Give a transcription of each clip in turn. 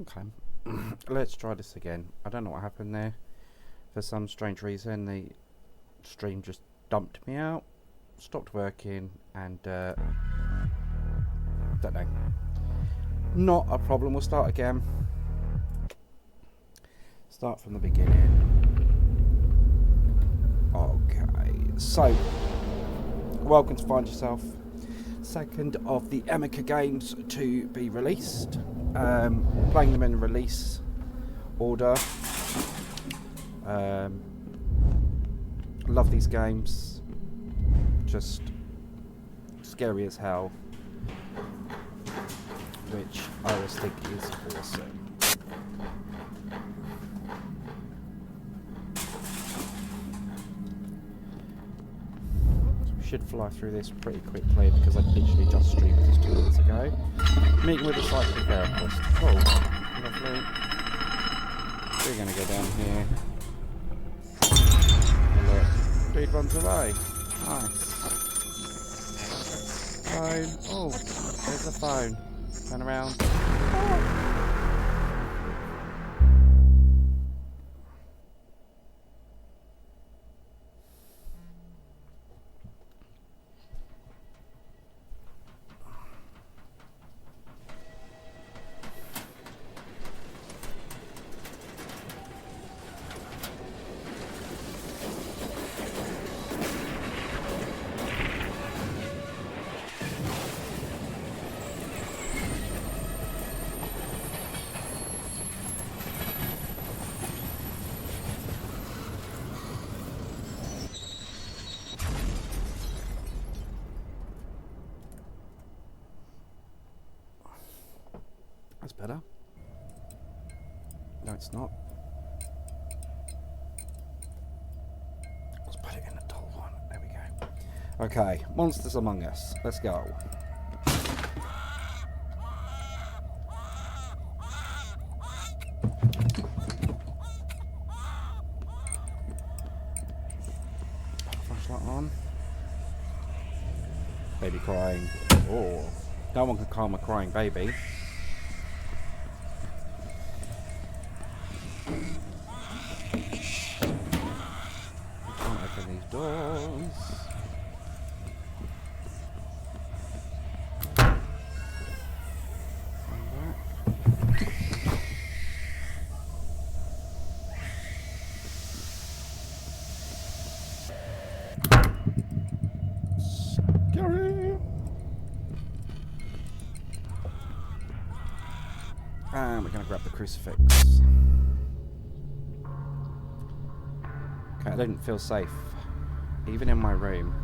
Okay, let's try this again. I don't know what happened there. For some strange reason, the stream just dumped me out, stopped working, and don't know. Not a problem. We'll start again. Start from the beginning. Okay, so welcome to Find Yourself. Second of the Emika games to be released. Playing them in release order. Love these games. Just scary as hell, which I always think is awesome. Should fly through this pretty quickly because I literally just streamed this 2 minutes ago. Meeting with a psychotherapist. Cool. Lovely. We're going to go down here. And look. Dude runs away. Nice. Phone. Oh, there's the phone. Turn around. Oh. That's better. No, it's not. Let's put it in the dull one. There we go. Okay, Monsters Among Us. Let's go. Flashlight on. Baby crying. Oh, no one can calm a crying baby. Doors. Scary. And we're going to grab the crucifix. Okay, I didn't feel safe. Even in my room.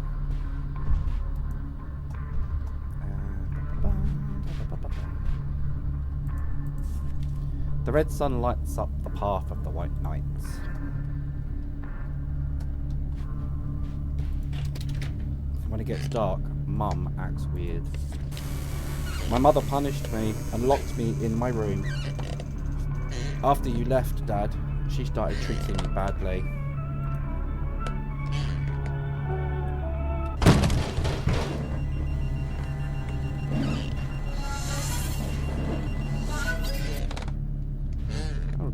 The red sun lights up the path of the white knights. When it gets dark, Mum acts weird. My mother punished me and locked me in my room. After you left, Dad, she started treating me badly.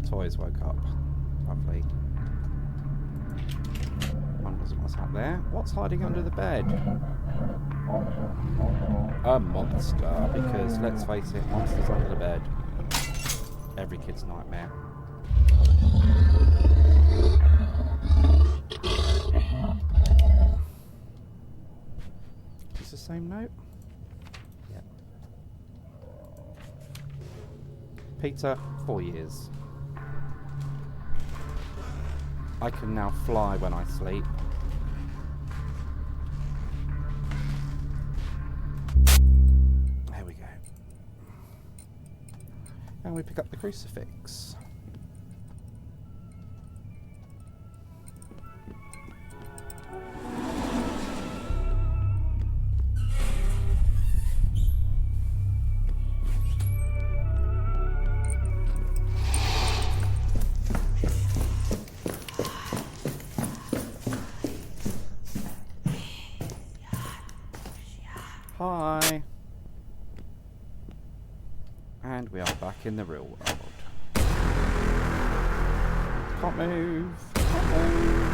Toys woke up. Lovely. Wonders what's up there. What's hiding under the bed? A monster, because let's face it, monsters under the bed. Every kid's nightmare. Is the same note? Yeah. Peter, 4 years. I can now fly when I sleep. There we go. And we pick up the crucifix. Hi. And we are back in the real world. Can't move. Can't move.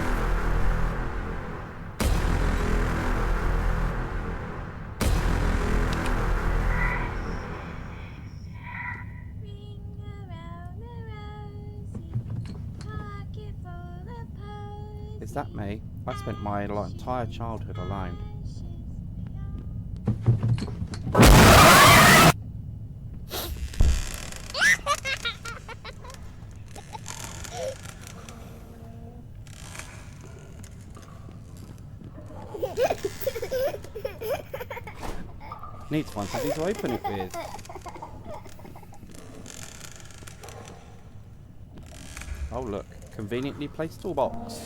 Is that me? I spent my entire childhood alone. Needs one something to open it with. Oh look, conveniently placed toolbox.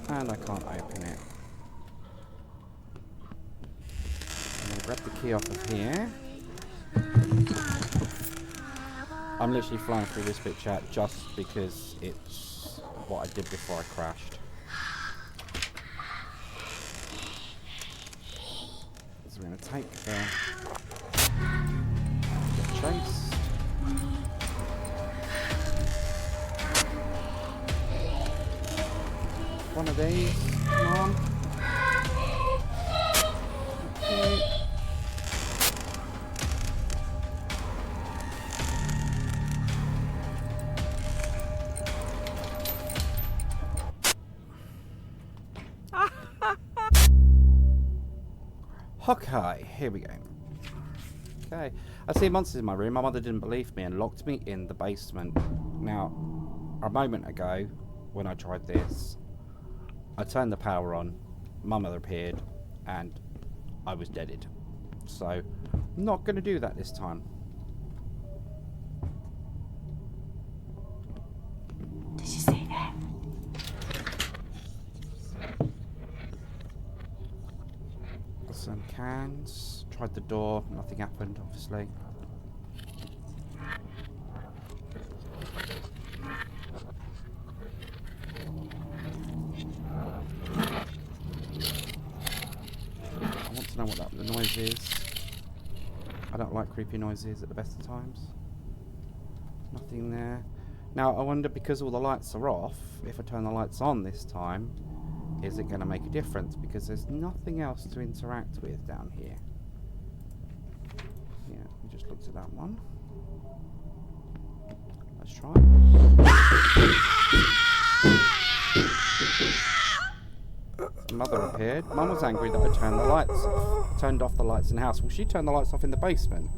And I can't open it. I'm going to grab the key off of here. I'm literally flying through this bit, chat, just because it's what I did before I crashed. So we're going to take the chase. One of these, come on. Okay. Okay, here we go. Okay, I see monsters in my room. My mother didn't believe me and locked me in the basement. Now, a moment ago, when I tried this, I turned the power on, my mother appeared, and I was deaded. So, I'm not going to do that this time. Did you see that? Some cans. Tried the door, nothing happened, obviously. I want to know what the noise is. I don't like creepy noises at the best of times. Nothing there. Now, I wonder, because all the lights are off, if I turn the lights on this time, is it going to make a difference? Because there's nothing else to interact with down here. Yeah, we just looked at that one. Let's try. Mother appeared. Mum was angry that I turned the lights off. Turned off the lights in the house. Well, she turned the lights off in the basement.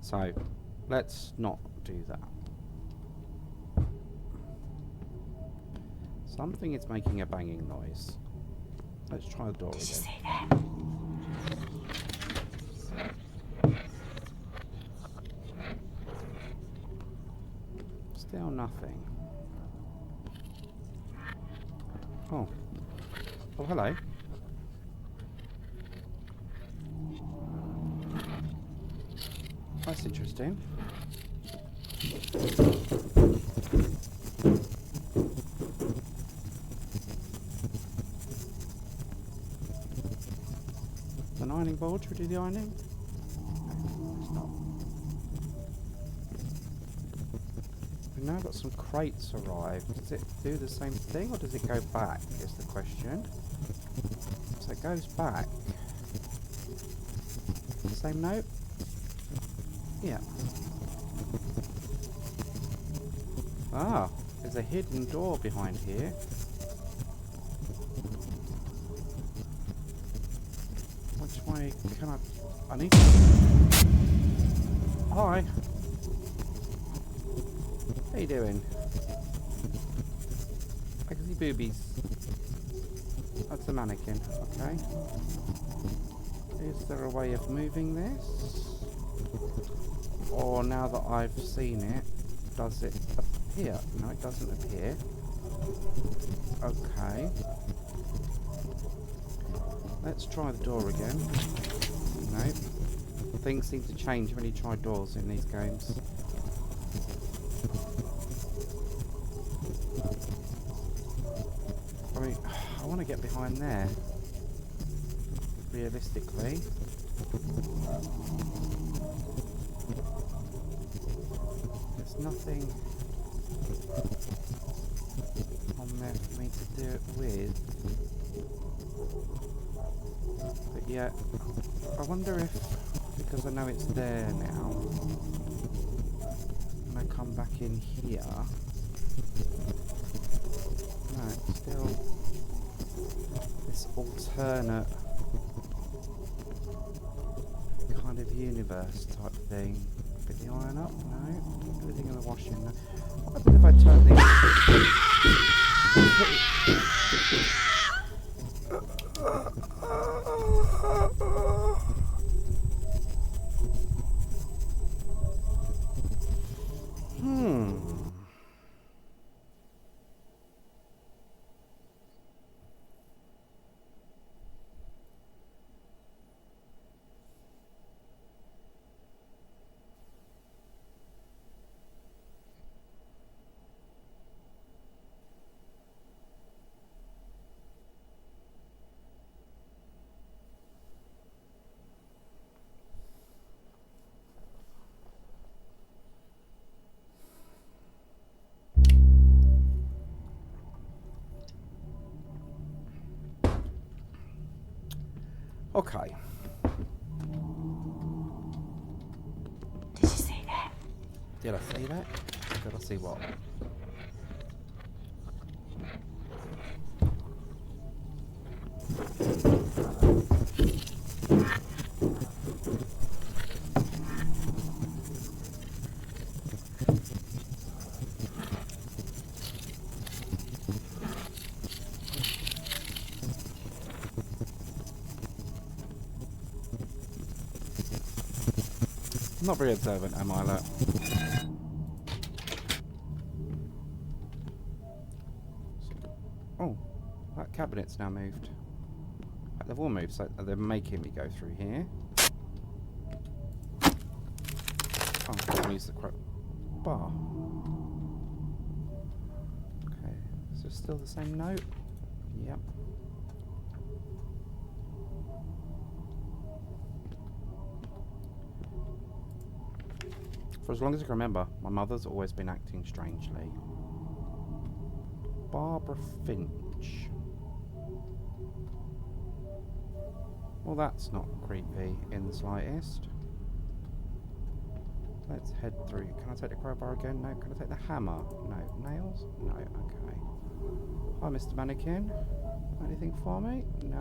So, let's not do that. Something is making a banging noise. Let's try the door again. Did you see that? Still nothing. Oh. Oh, hello. That's interesting. An ironing board, should we do the ironing? No, it's not. We've now got some crates arrived. Does it do the same thing or does it go back, is the question. So it goes back. Same note? Yeah. Ah, there's a hidden door behind here. Which Which way can I need to... Hi. How you doing? I can see boobies. That's a mannequin, okay. Is there a way of moving this? Or now that I've seen it, does it appear? No, it doesn't appear. Okay. Let's try the door again. No. Things seem to change when you try doors in these games. I mean, I want to get behind there. Realistically. There's nothing on there for me to do it with. But yeah, I wonder if, because I know it's there now, when I come back in here, no, it's still this alternate kind of universe type thing. Pick the iron up? No. Everything in the washing? No. What happens if I turn these... Okay. Did you see that? Did I see that? Did I see what? I'm not very observant, am I? Look. Oh, that cabinet's now moved. They've all moved, so they're making me go through here. Oh, I can't use the bar. Okay, is this still the same note? Yep. For as long as I can remember, my mother's always been acting strangely. Barbara Finch. Well, that's not creepy in the slightest. Let's head through. Can I take the crowbar again? No. Can I take the hammer? No. Nails? No. Okay. Hi, Mr. Mannequin. Anything for me? No.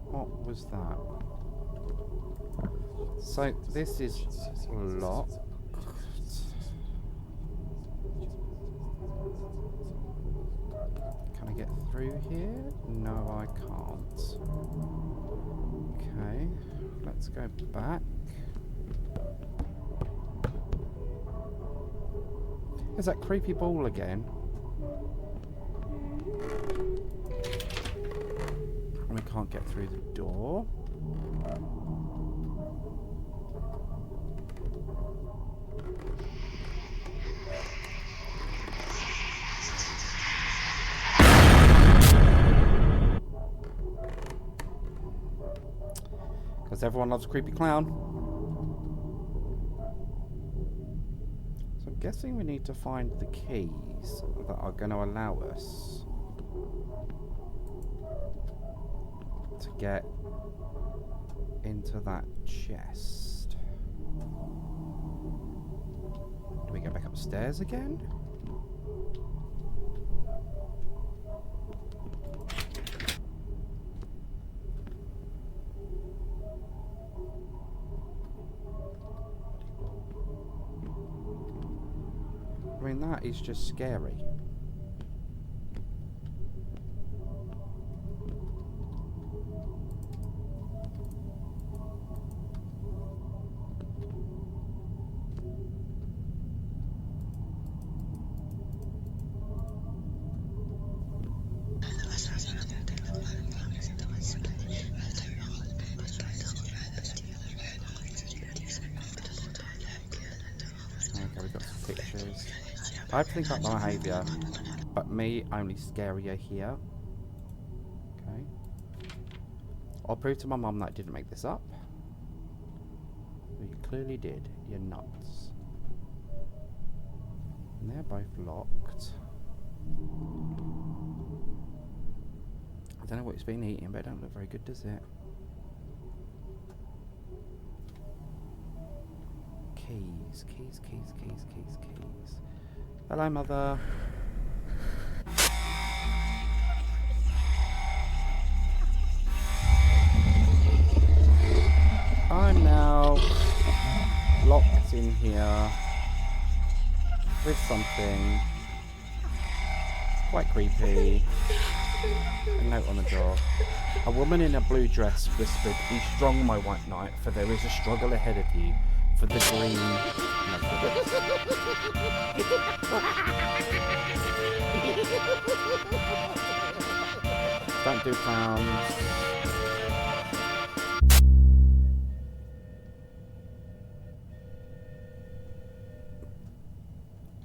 What was that? So, this is locked. Can I get through here? No, I can't. Okay, let's go back. There's that creepy ball again. And we can't get through the door. Because everyone loves a creepy clown. So I'm guessing we need to find the keys that are going to allow us to get into that chest. Do we go back upstairs again? mean, that is just scary. Okay, we've got some pictures. I have to think about my behaviour, but me only scarier here. Okay. I'll prove to my mum that I didn't make this up. Well, you clearly did. You're nuts. And they're both locked. I don't know what it's been eating, but it don't look very good, does it? Keys, keys, keys, keys, keys, keys. Hello, Mother. I'm now locked in here with something quite creepy. A note on the door. A woman in a blue dress whispered, "Be strong, my white knight, for there is a struggle ahead of you for the green." Don't do clowns.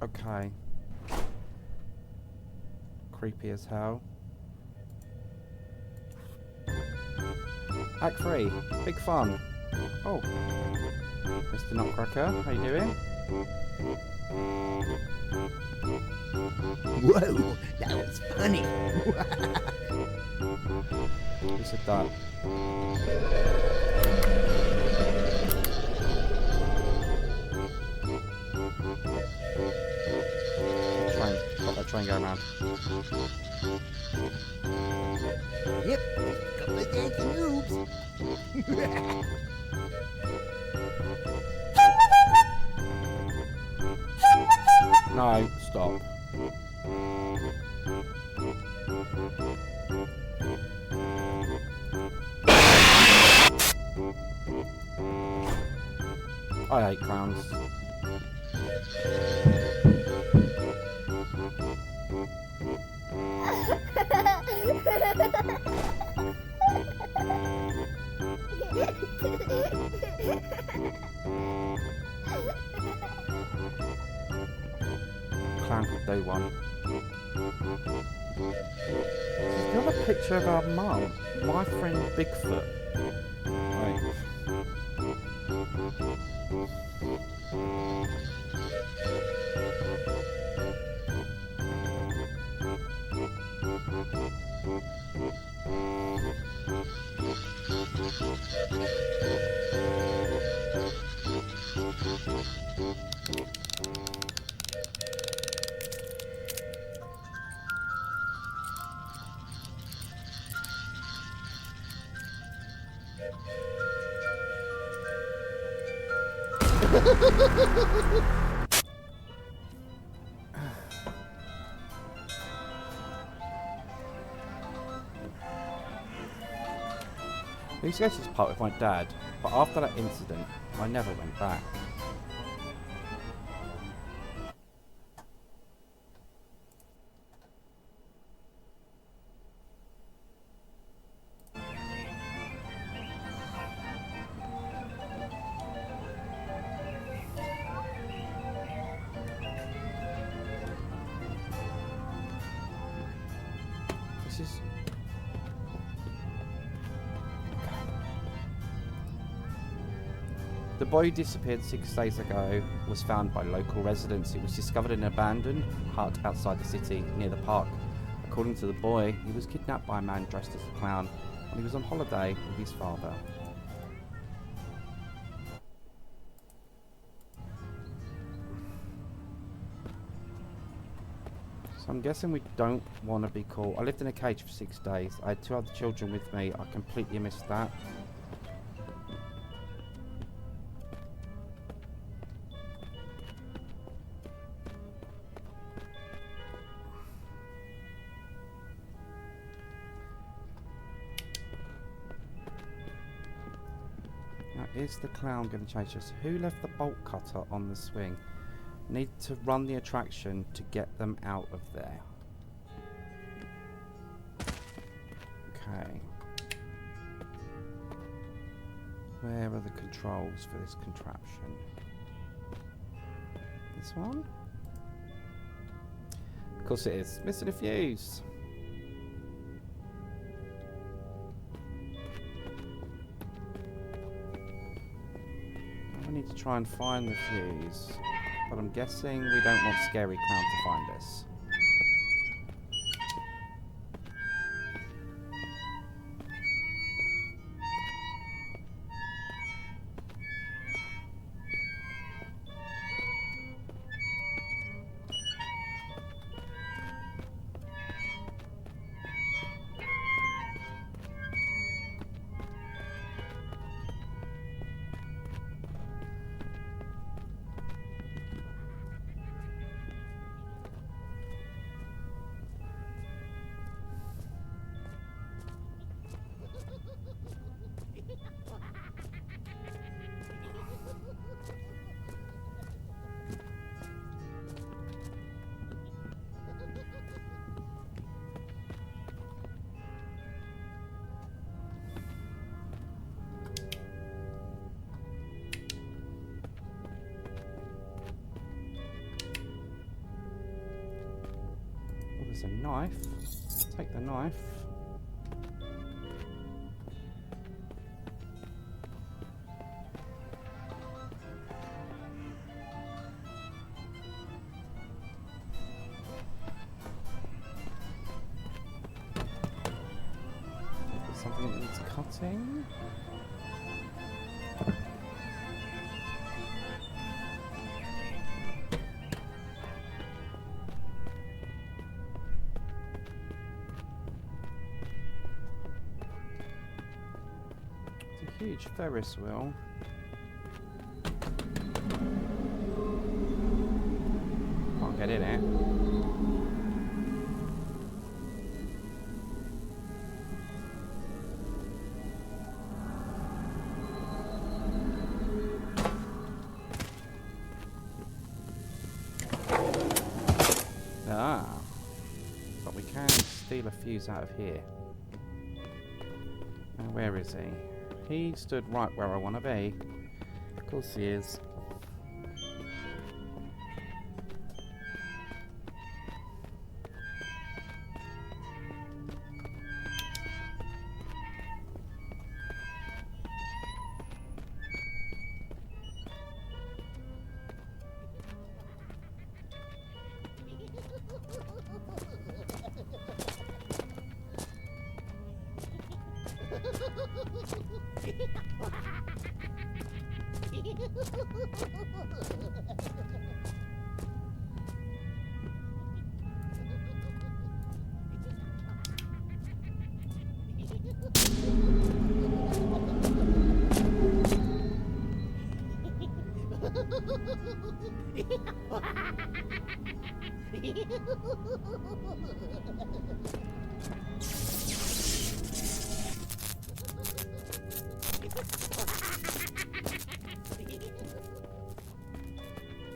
Okay. Creepy as hell. Act 3. Big fun. Oh. Mr. Nutcracker, how you doing? Whoa, that was funny. Who said that? Got that train going round. Yep, couple of dancing noobs. No, stop. I hate clowns. Clown could do one. She's got a picture of our mum, my friend Bigfoot. Right. I used to go to this park with my dad, but after that incident, I never went back. This is... The body disappeared 6 days ago was found by local residents. It was discovered in an abandoned hut outside the city near the park. According to the boy, he was kidnapped by a man dressed as a clown when he was on holiday with his father. So I'm guessing we don't want to be caught. I lived in a cage for 6 days. I had 2 other children with me. I completely missed that. Is the clown going to chase us? Who left the bolt cutter on the swing? Need to run the attraction to get them out of there. Okay. Where are the controls for this contraption? This one? Of course it is. Missing a fuse. I need to try and find the fuse. But I'm guessing we don't want Scary Clown to find us. There's a knife. Take the knife. There's something that needs cutting. Huge Ferris wheel. Can't get in it. Ah. But we can steal a fuse out of here. Now where is he? He stood right where I want to be. Of course he is.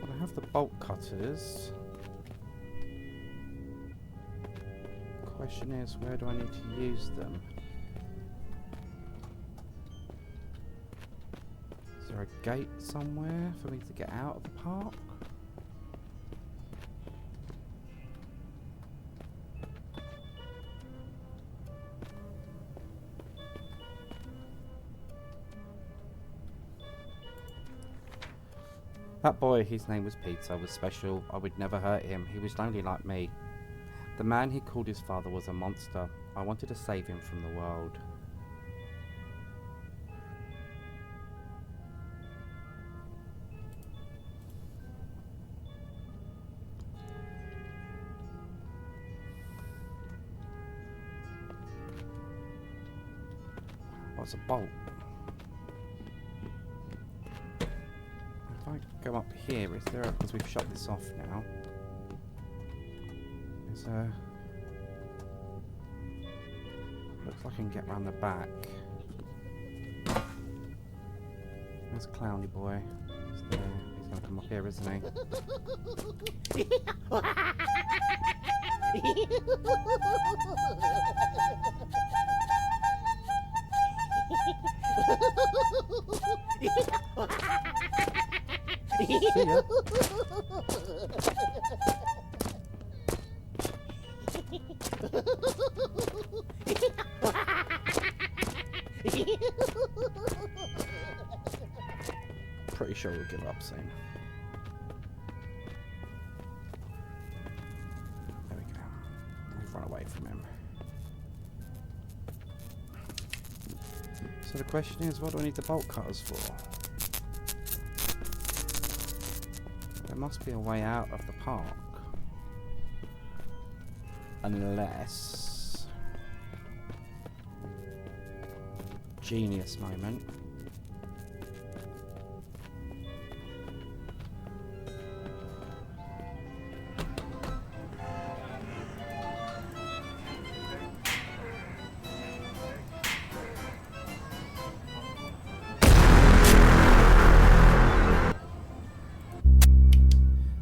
Well, I have the bolt cutters. Question is, where do I need to use them? Is there a gate somewhere for me to get out of the park? That boy, his name was Peter, was special. I would never hurt him. He was lonely like me. The man he called his father was a monster. I wanted to save him from the world. What's a bolt? If I go up here, is there, because we've shut this off now, is there, looks like I can get round the back. There's Clowny boy. He's there. He's gonna come up here, isn't he? See ya. Pretty sure we'll give up soon. There we go. We've run away from him. So the question is, what do I need the bolt cutters for? There must be a way out of the park. Unless... Genius moment.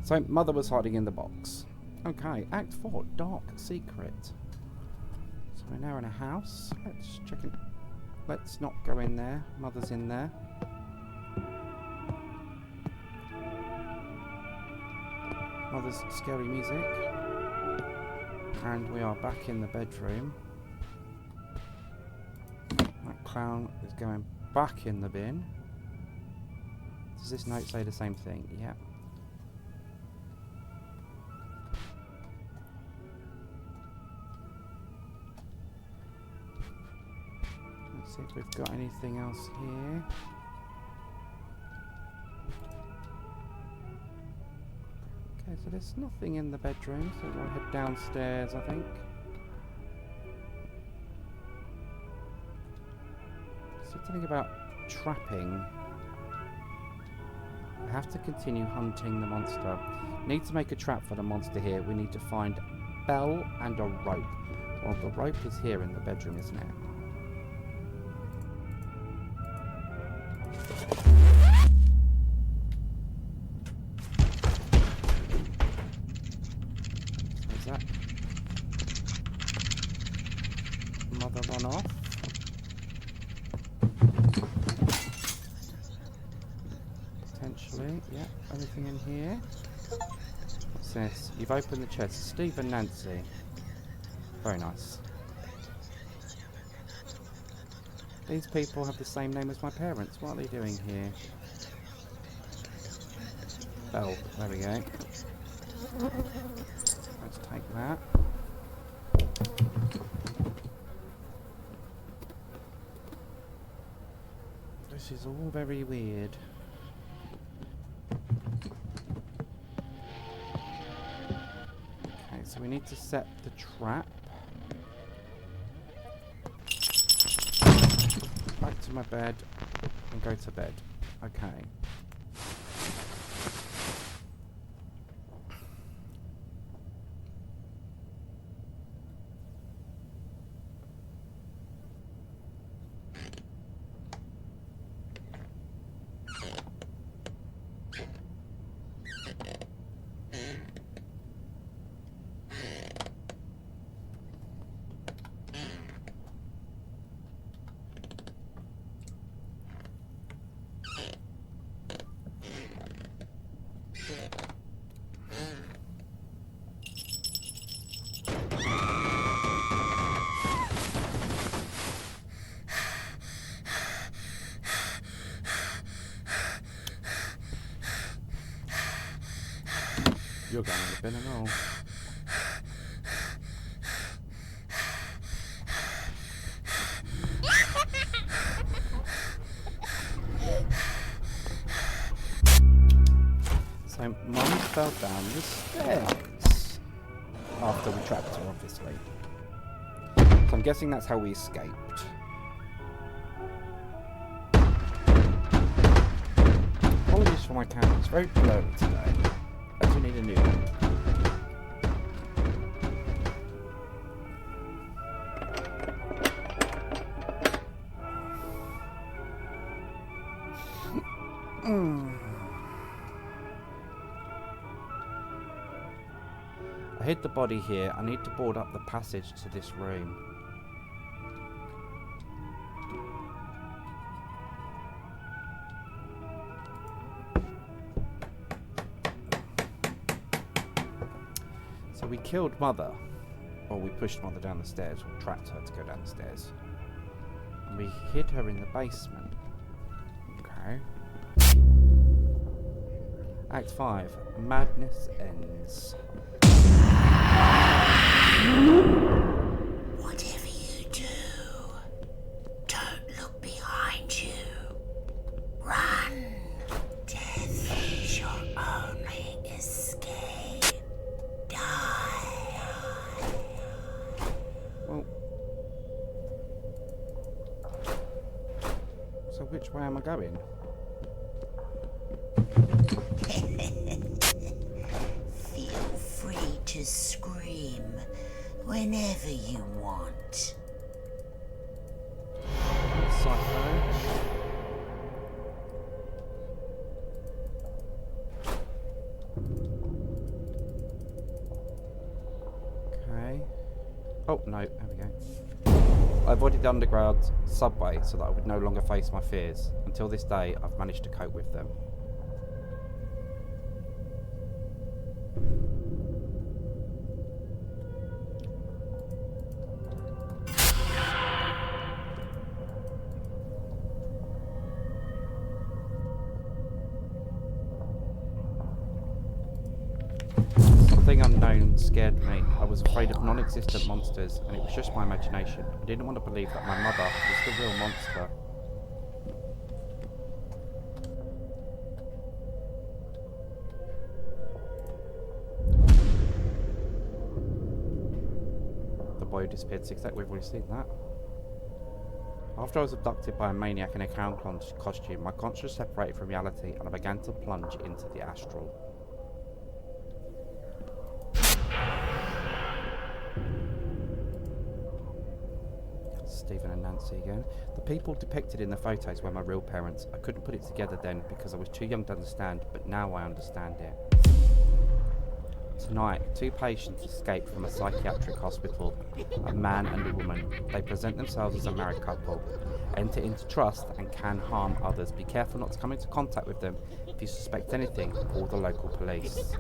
So, Mother was hiding in the box. Okay, Act 4, Dark Secret. So we're now in a house. Let's check it. Let's not go in there. Mother's in there. Mother's scary music. And we are back in the bedroom. That clown is going back in the bin. Does this note say the same thing? Yeah. See if we've got anything else here. Okay, so there's nothing in the bedroom, so we'll head downstairs, I think. So to think about trapping. I have to continue hunting the monster. Need to make a trap for the monster here. We need to find a bell and a rope. Well, the rope is here in the bedroom, isn't it? That Mother run off. Potentially, yeah. Anything in here? What's this? You've opened the chest. Steve and Nancy. Very nice. These people have the same name as my parents. What are they doing here? Oh, there we go. Let's take that. This is all very weird. Okay, so we need to set the trap. Back to my bed and go to bed. Okay. You're going in the bin and all. So Mum fell down the stairs after we trapped her, obviously. So I'm guessing that's how we escaped. Apologies for my camera, it's very blurry today. I do need a new one. I hid the body here. I need to board up the passage to this room. So we killed Mother. Or we pushed Mother down the stairs, or trapped her to go down the stairs. And we hid her in the basement. Okay. Act 5. Madness ends. Whatever you do, don't look behind you. Run. Death is your only escape. Die. Well. So which way am I going? Feel free to scream whenever you want. Psycho. Okay. Oh, no, there we go. I avoided the underground subway so that I would no longer face my fears. Until this day, I've managed to cope with them. Something unknown scared me. I was afraid of non-existent monsters, and it was just my imagination. I didn't want to believe that my mother was the real monster. The boy who disappeared 6 days. We've already seen that. After I was abducted by a maniac in a clown costume, my conscience separated from reality, and I began to plunge into the astral. Stephen and Nancy again. The people depicted in the photos were my real parents. I couldn't put it together then because I was too young to understand, but now I understand it. Tonight, 2 patients escaped from a psychiatric hospital, a man and a woman. They present themselves as a married couple, enter into trust and can harm others. Be careful not to come into contact with them. If you suspect anything, call the local police.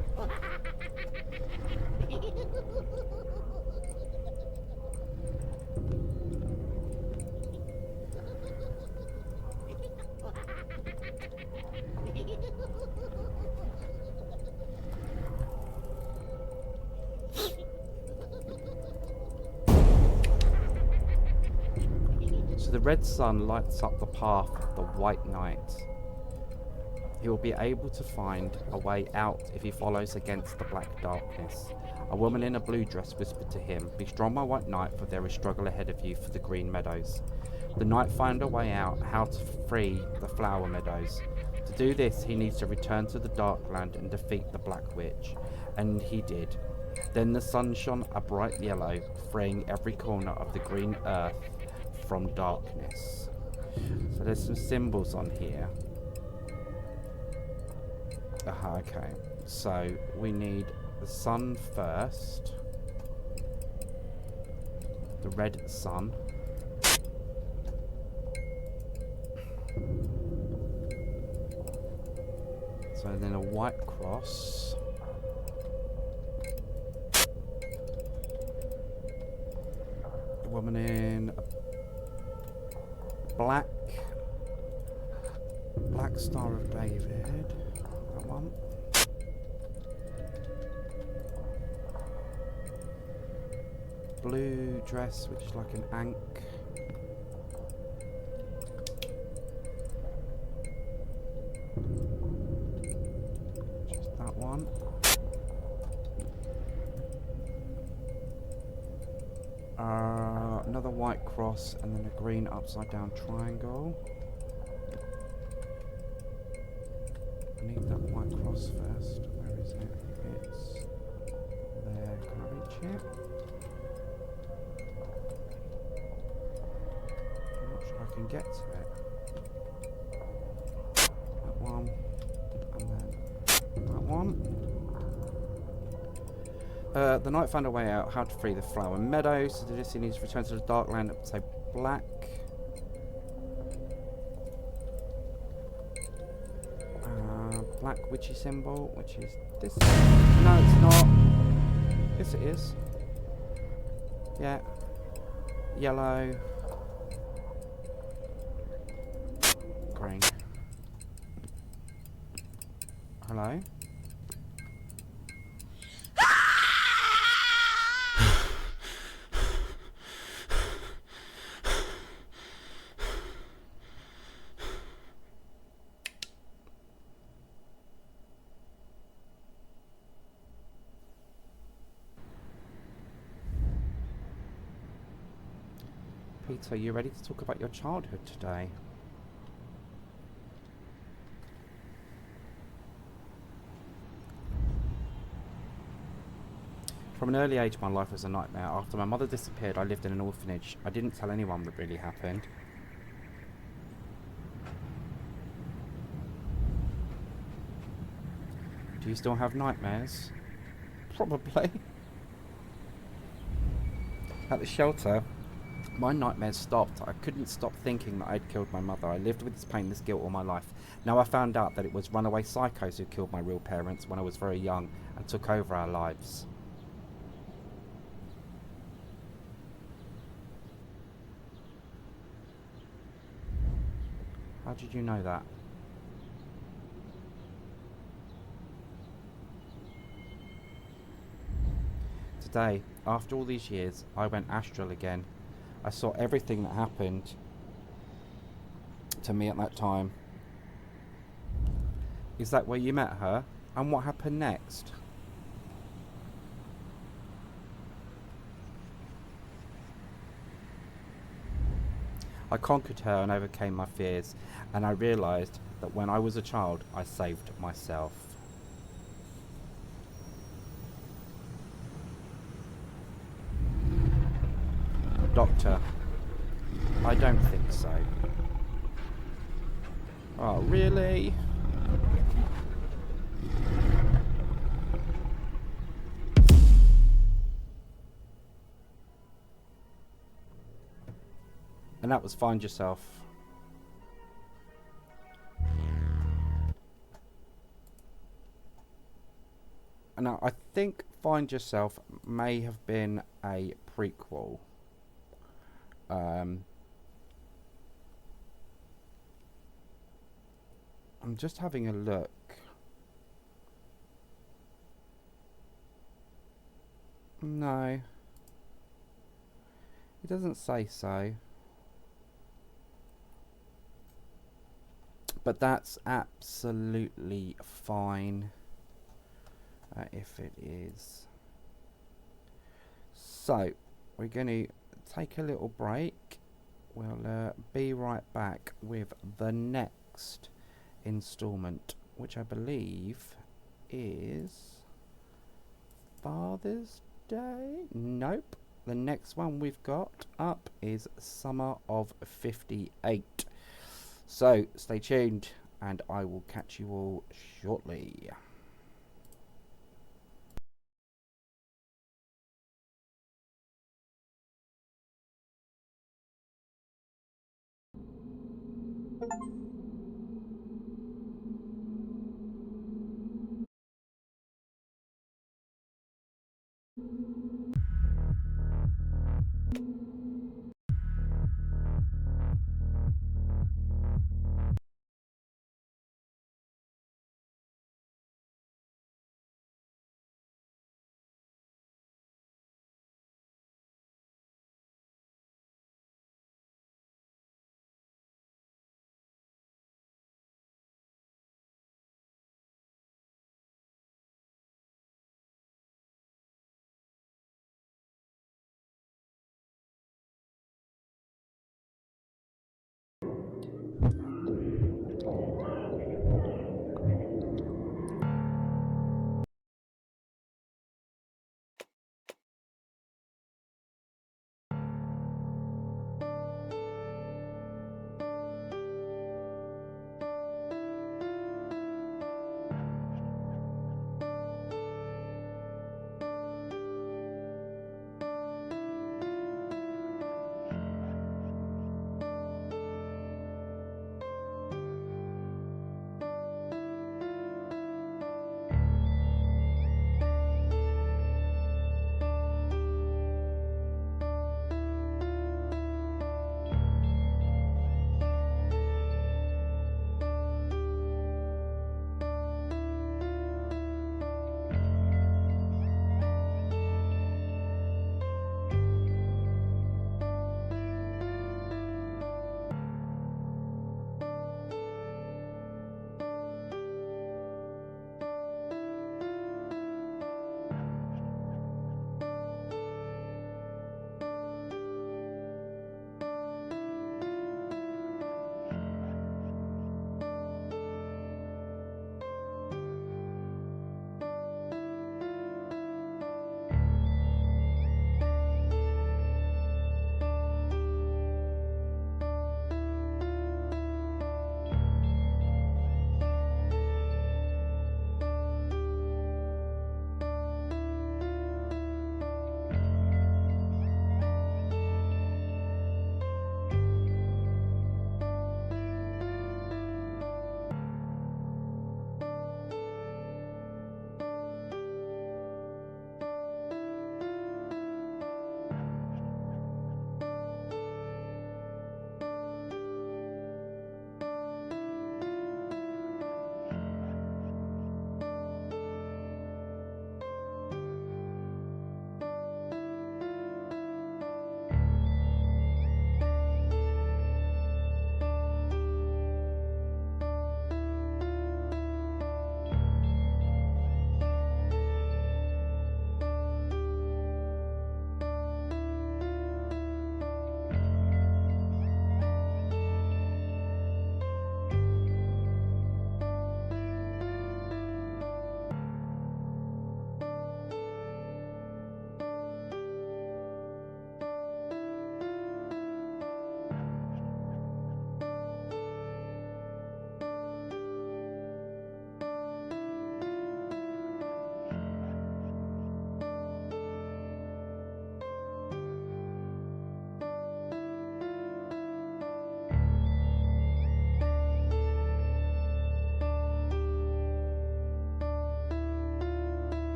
So the red sun lights up the path of the white knight. He will be able to find a way out if he follows against the black darkness. A woman in a blue dress whispered to him, "Be strong, my white knight, for there is struggle ahead of you for the green meadows." The knight found a way out, how to free the flower meadows. To do this, he needs to return to the dark land and defeat the black witch. And he did. Then the sun shone a bright yellow, freeing every corner of the green earth from darkness. So there's some symbols on here. Aha, okay. So we need the sun first. The red sun. So then a white cross. A woman in a black Star of David. That one. Blue dress, which is like an ankh. Just that one. Another white cross and then a green upside down triangle. I need that white cross first. Where is it? It's there. Can I reach it? I'm not sure I can get to it. That one. And then that one. The knight found a way out, how to free the flower meadow, so the Odyssey needs to return to the dark land, say black. Black witchy symbol, which is this. No, it's not. Yes, it is. Yeah. Yellow. Green. Hello? Peter, are you ready to talk about your childhood today? From an early age, my life was a nightmare. After my mother disappeared, I lived in an orphanage. I didn't tell anyone what really happened. Do you still have nightmares? Probably. At the shelter, my nightmares stopped. I couldn't stop thinking that I'd killed my mother. I lived with this pain, this guilt all my life. Now I found out that it was runaway psychos who killed my real parents when I was very young and took over our lives. How did you know that? Today, after all these years, I went astral again. I saw everything that happened to me at that time. Is that where you met her? And what happened next? I conquered her and overcame my fears, and I realised that when I was a child, I saved myself. Doctor, I don't think so. Oh, really? And that was Find Yourself. Now, I think Find Yourself may have been a prequel. I'm just having a look. No. It doesn't say so. But that's absolutely fine. If it is. So, we're going to take a little break. We'll be right back with the next installment, which I believe is Father's Day? Nope. The next one we've got up is Summer of 58. So, stay tuned, and I will catch you all shortly.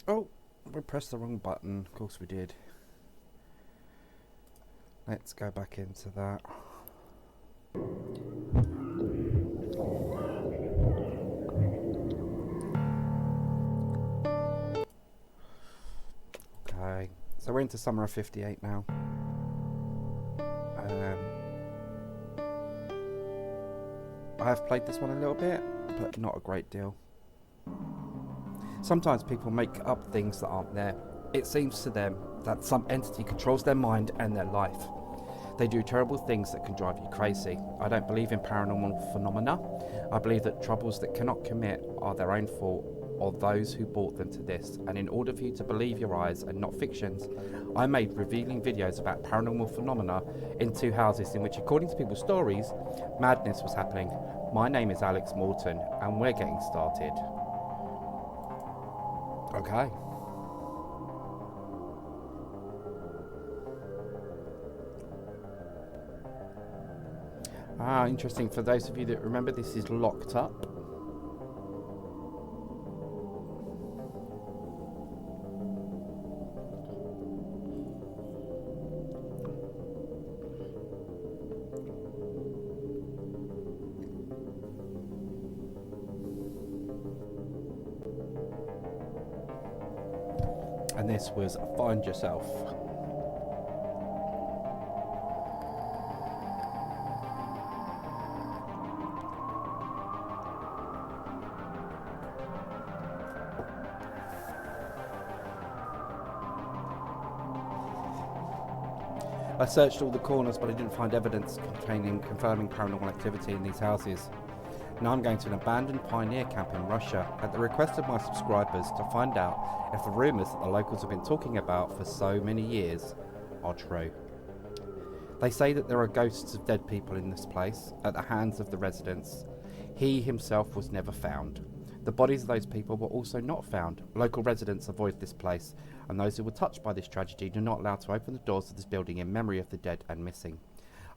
Oh, we pressed the wrong button. Of course we did. Let's go back into that. Okay, so we're into summer of 58 now. I have played this one a little bit, but not a great deal. Sometimes people make up things that aren't there. It seems to them that some entity controls their mind and their life. They do terrible things that can drive you crazy. I don't believe in paranormal phenomena. I believe that troubles that cannot commit are their own fault or those who brought them to this. And in order for you to believe your eyes and not fictions, I made revealing videos about paranormal phenomena in 2 houses in which, according to people's stories, madness was happening. My name is Alex Morton, and we're getting started. Okay. Ah, interesting. For those of you that remember, this is locked up. And this was Find Yourself. I searched all the corners, but I didn't find evidence confirming paranormal activity in these houses. Now I'm going to an abandoned pioneer camp in Russia at the request of my subscribers to find out if the rumours that the locals have been talking about for so many years are true. They say that there are ghosts of dead people in this place at the hands of the residents. He himself was never found. The bodies of those people were also not found. Local residents avoid this place, and those who were touched by this tragedy do not allow to open the doors of this building in memory of the dead and missing.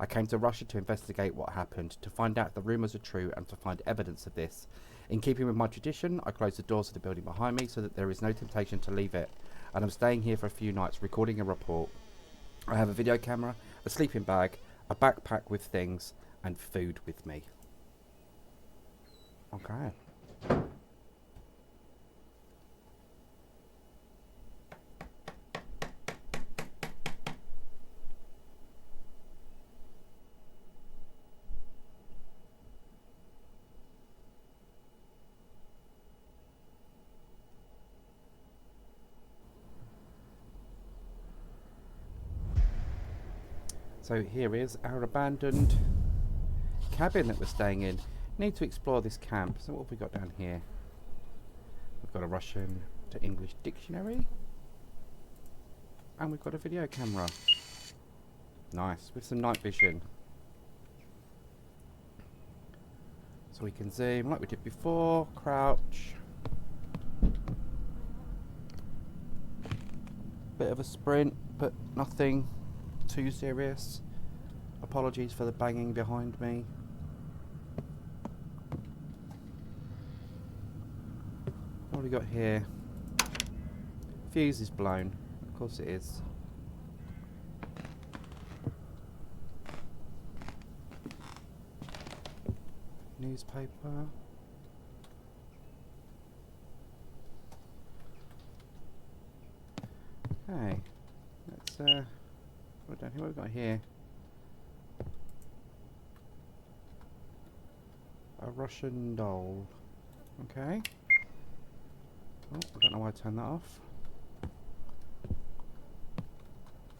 I came to Russia to investigate what happened, to find out if the rumours are true and to find evidence of this. In keeping with my tradition, I closed the doors of the building behind me so that there is no temptation to leave it, and I'm staying here for a few nights recording a report. I have a video camera, a sleeping bag, a backpack with things, and food with me. Okay. So here is our abandoned cabin that we're staying in. Need to explore this camp. So what have we got down here? We've got a Russian to English dictionary. And we've got a video camera. Nice, with some night vision. So we can zoom like we did before, crouch. Bit of a sprint, but nothing too serious. Apologies for the banging behind me. What have we got here? Fuse is blown. Of course it is. Newspaper. Okay. Let's what have we got here? A Russian doll. Okay. Oh, I don't know why I turned that off.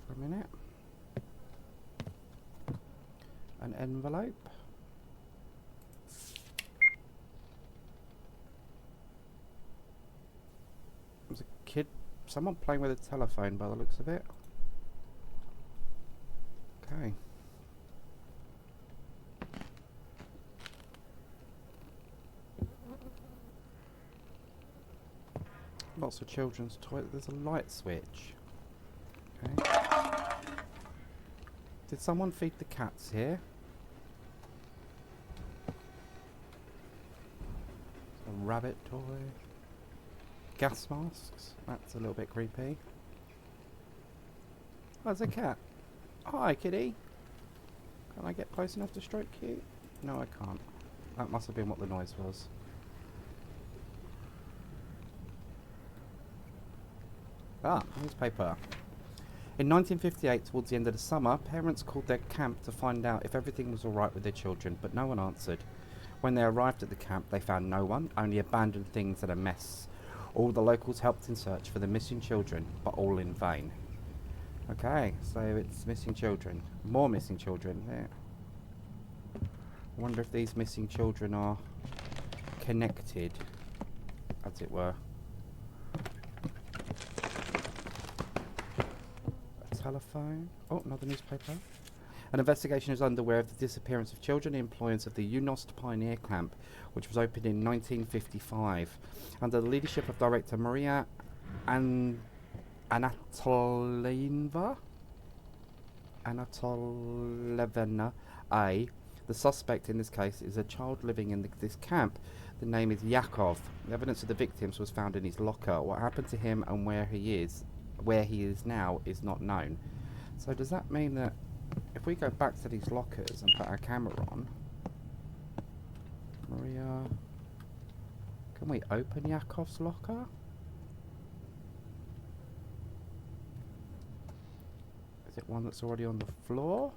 For a minute. An envelope. There's a kid, someone playing with a telephone by the looks of it. Okay. Lots of children's toys. There's a light switch. Okay. Did someone feed the cats here? A rabbit toy. gas masks. That's a little bit creepy. Oh, there's a cat. Hi, kitty. Can I get close enough to stroke you? No, I can't. That must have been what the noise was. Ah, newspaper. In 1958, towards the end of the summer, parents called their camp to find out if everything was alright with their children, but no one answered. When they arrived at the camp, they found no one, only abandoned things and a mess. All the locals helped in search for the missing children, but all in vain. Okay, so it's missing children. More missing children. Yeah. I wonder if these missing children are connected, as it were. A telephone. Oh, another newspaper. An investigation is underway of the disappearance of children employees of the Unost Pioneer Camp, which was opened in 1955, under the leadership of director Maria Anatolieva A. The suspect in this case is a child living in this camp. The name is Yakov. The evidence of the victims was found in his locker. What happened to him and where he is now, is not known. So does that mean that if we go back to these lockers and put our camera on, Maria, can we open Yakov's locker? Is it one that's already on the floor?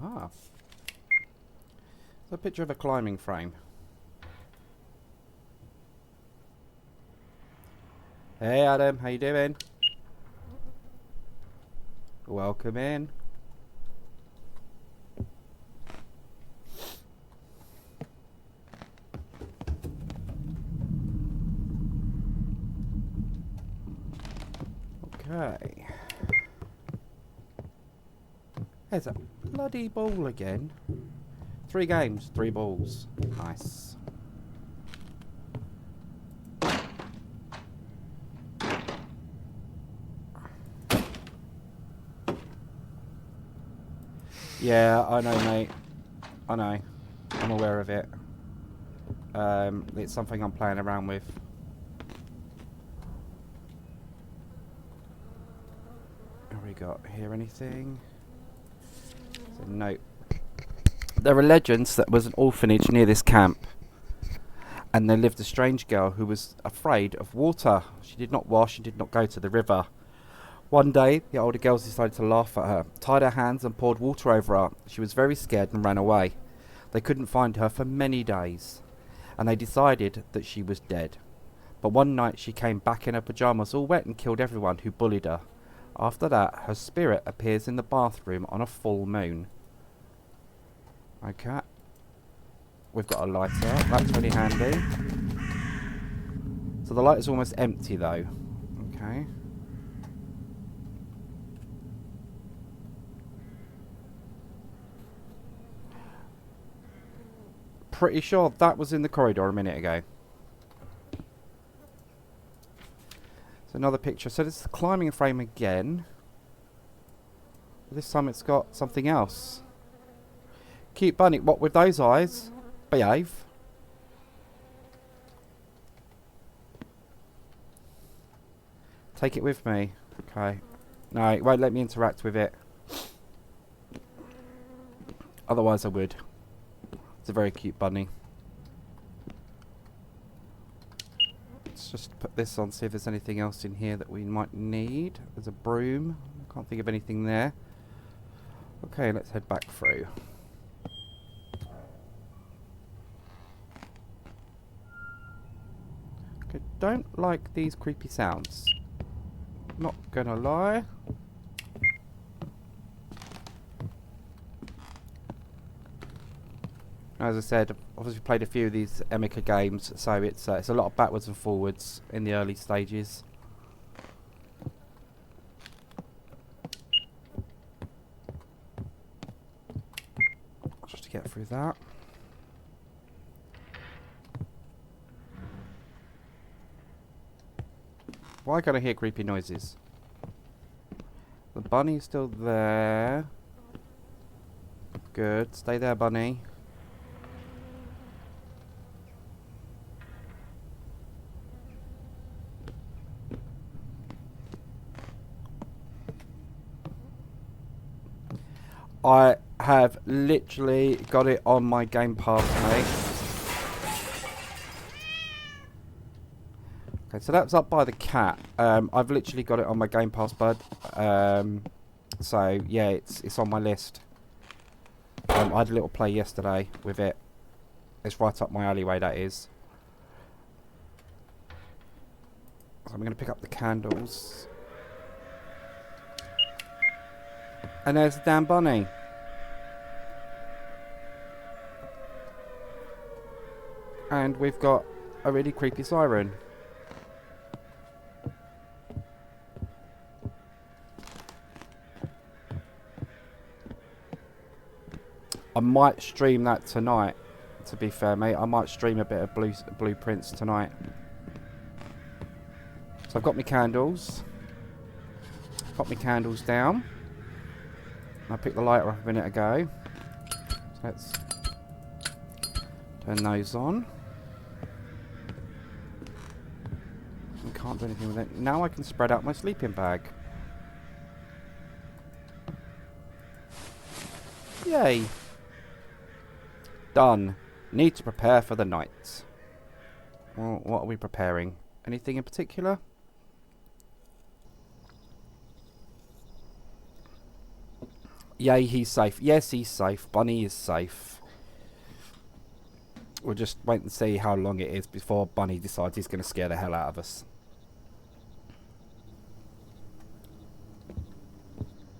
Ah. It's a picture of a climbing frame. Hey Adam, how you doing? Welcome in. Okay. There's a bloody ball again. 3 games, 3 balls. Nice. Yeah, I know, mate. I know. I'm aware of it. It's something I'm playing around with. What have we got here? Anything? So, no. There are legends that there was an orphanage near this camp, and there lived a strange girl who was afraid of water. She did not wash and did not go to the river. One day, the older girls decided to laugh at her, tied her hands and poured water over her. She was very scared and ran away. They couldn't find her for many days, and they decided that she was dead. But one night she came back in her pyjamas all wet and killed everyone who bullied her. After that, her spirit appears in the bathroom on a full moon. Okay. We've got a lighter. That's really handy. So the light is almost empty though. Okay. Pretty sure that was in the corridor a minute ago. So another picture. So this is the climbing frame again. This time it's got something else. Cute bunny. What with those eyes? Behave. Take it with me. Okay. No, it won't let me interact with it. Otherwise I would. It's a very cute bunny. Let's just put this on, see if there's anything else in here that we might need. There's a broom. I can't think of anything there. Okay, let's head back through. Okay, don't like these creepy sounds. Not gonna lie. As I said, I've obviously played a few of these Emika games, so it's a lot of backwards and forwards in the early stages. Just to get through that. Why can't I hear creepy noises? The bunny's still there. Good. Stay there, bunny. I have literally got it on my Game Pass, mate. Okay, so that's up by the cat. I've literally got it on my Game Pass, bud. So yeah, it's on my list. I had a little play yesterday with it. It's right up my alleyway, that is. So I'm going to pick up the candles. And there's the damn bunny. And we've got a really creepy siren. I might stream that tonight, to be fair, mate. I might stream a bit of Blueprints tonight. So I've got my candles. Got my candles down. I picked the lighter up a minute ago. So let's turn those on. I can't do anything with it. Now I can spread out my sleeping bag. Yay. Done. Need to prepare for the night. Well, what are we preparing? Anything in particular? Yay, he's safe. Yes, he's safe. Bunny is safe. We'll just wait and see how long it is before Bunny decides he's going to scare the hell out of us.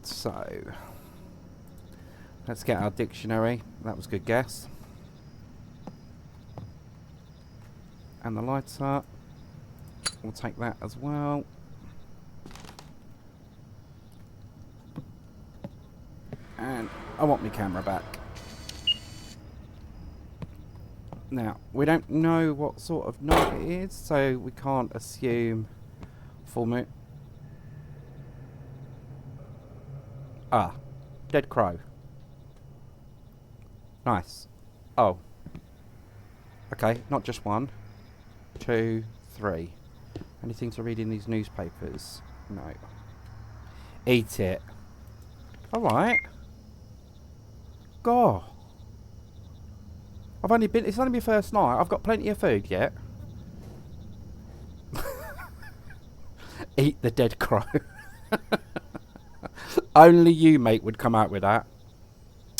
So, let's get our dictionary. That was a good guess. And the lighter. We'll take that as well. And I want my camera back. Now, we don't know what sort of night it is, so we can't assume full moon. Ah, dead crow. Nice. Oh. Okay, not just one. 2, 3. Anything to read in these newspapers? No. Eat it. Alright. God. It's only my first night. I've got plenty of food yet. Eat the dead crow. Only you, mate, would come out with that.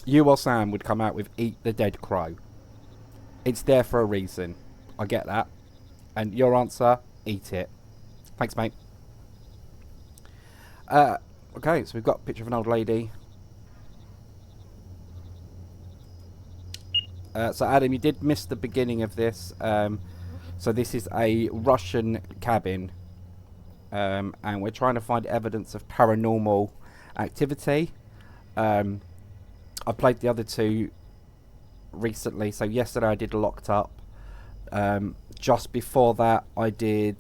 You or Sam would come out with eat the dead crow. It's there for a reason. I get that. And your answer, eat it. Thanks, mate. Okay, so we've got a picture of an old lady. So Adam, you did miss the beginning of this. So this is a Russian cabin. And we're trying to find evidence of paranormal activity. I played the other two recently. So yesterday I did Locked Up. Just before that I did...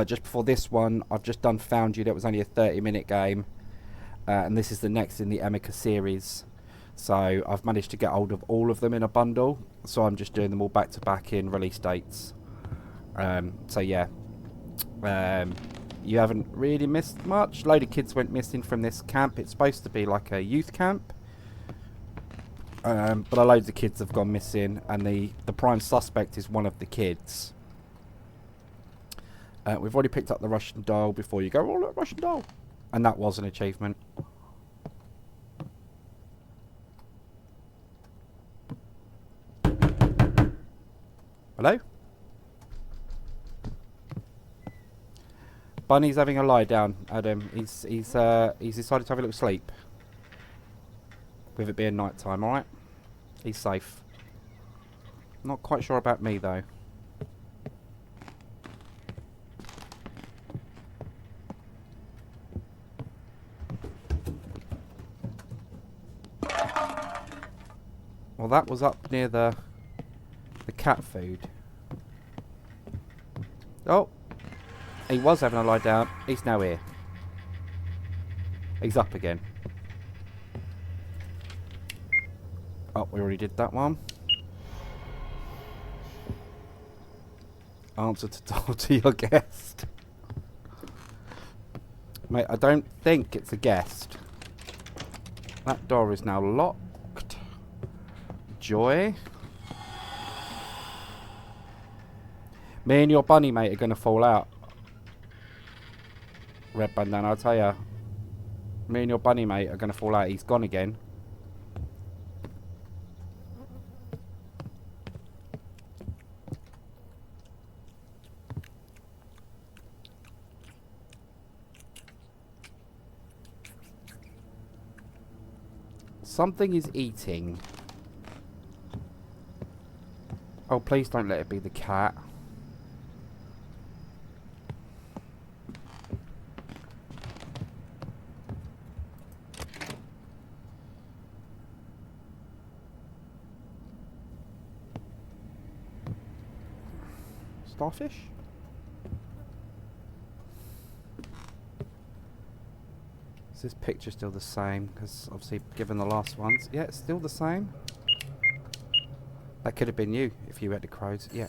just before this one, I've just done Found You. That was only a 30-minute game. And this is the next in the Emika series. So I've managed to get hold of all of them in a bundle. So I'm just doing them all back to back in release dates. So yeah. You haven't really missed much. Load of kids went missing from this camp. It's supposed to be like a youth camp. But loads of kids have gone missing. And the prime suspect is one of the kids. We've already picked up the Russian doll before you go, oh look, Russian doll. And that was an achievement. Hello? Bunny's having a lie down, Adam. He's decided to have a little sleep. With it being night time, alright? He's safe. Not quite sure about me though. Well, that was up near the cat food. Oh, he was having a lie down. He's now here. He's up again. Oh, we already did that one. Answer to your guest. Mate, I don't think it's a guest. That door is now locked. Joy. Me and your bunny mate are going to fall out. Red bandana, I'll tell ya. Me and your bunny mate are going to fall out. He's gone again. Something is eating. Oh, please don't let it be the cat. Starfish? Is this picture still the same? Because obviously, given the last ones, yeah, it's still the same. That could have been you if you had the crows. Yeah.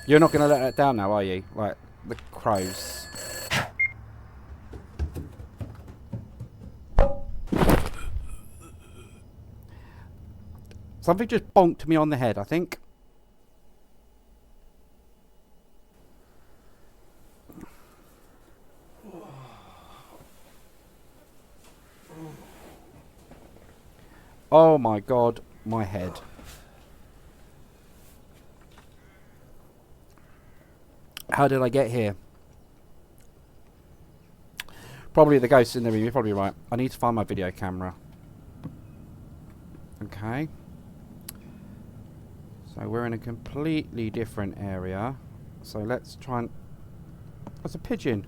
You're not going to let that down now, are you? Like the crows. Something just bonked me on the head, I think. Oh my god, my head. How did I get here? Probably the ghost in the room, you're probably right. I need to find my video camera. Okay. So we're in a completely different area. So let's try and... That's a pigeon.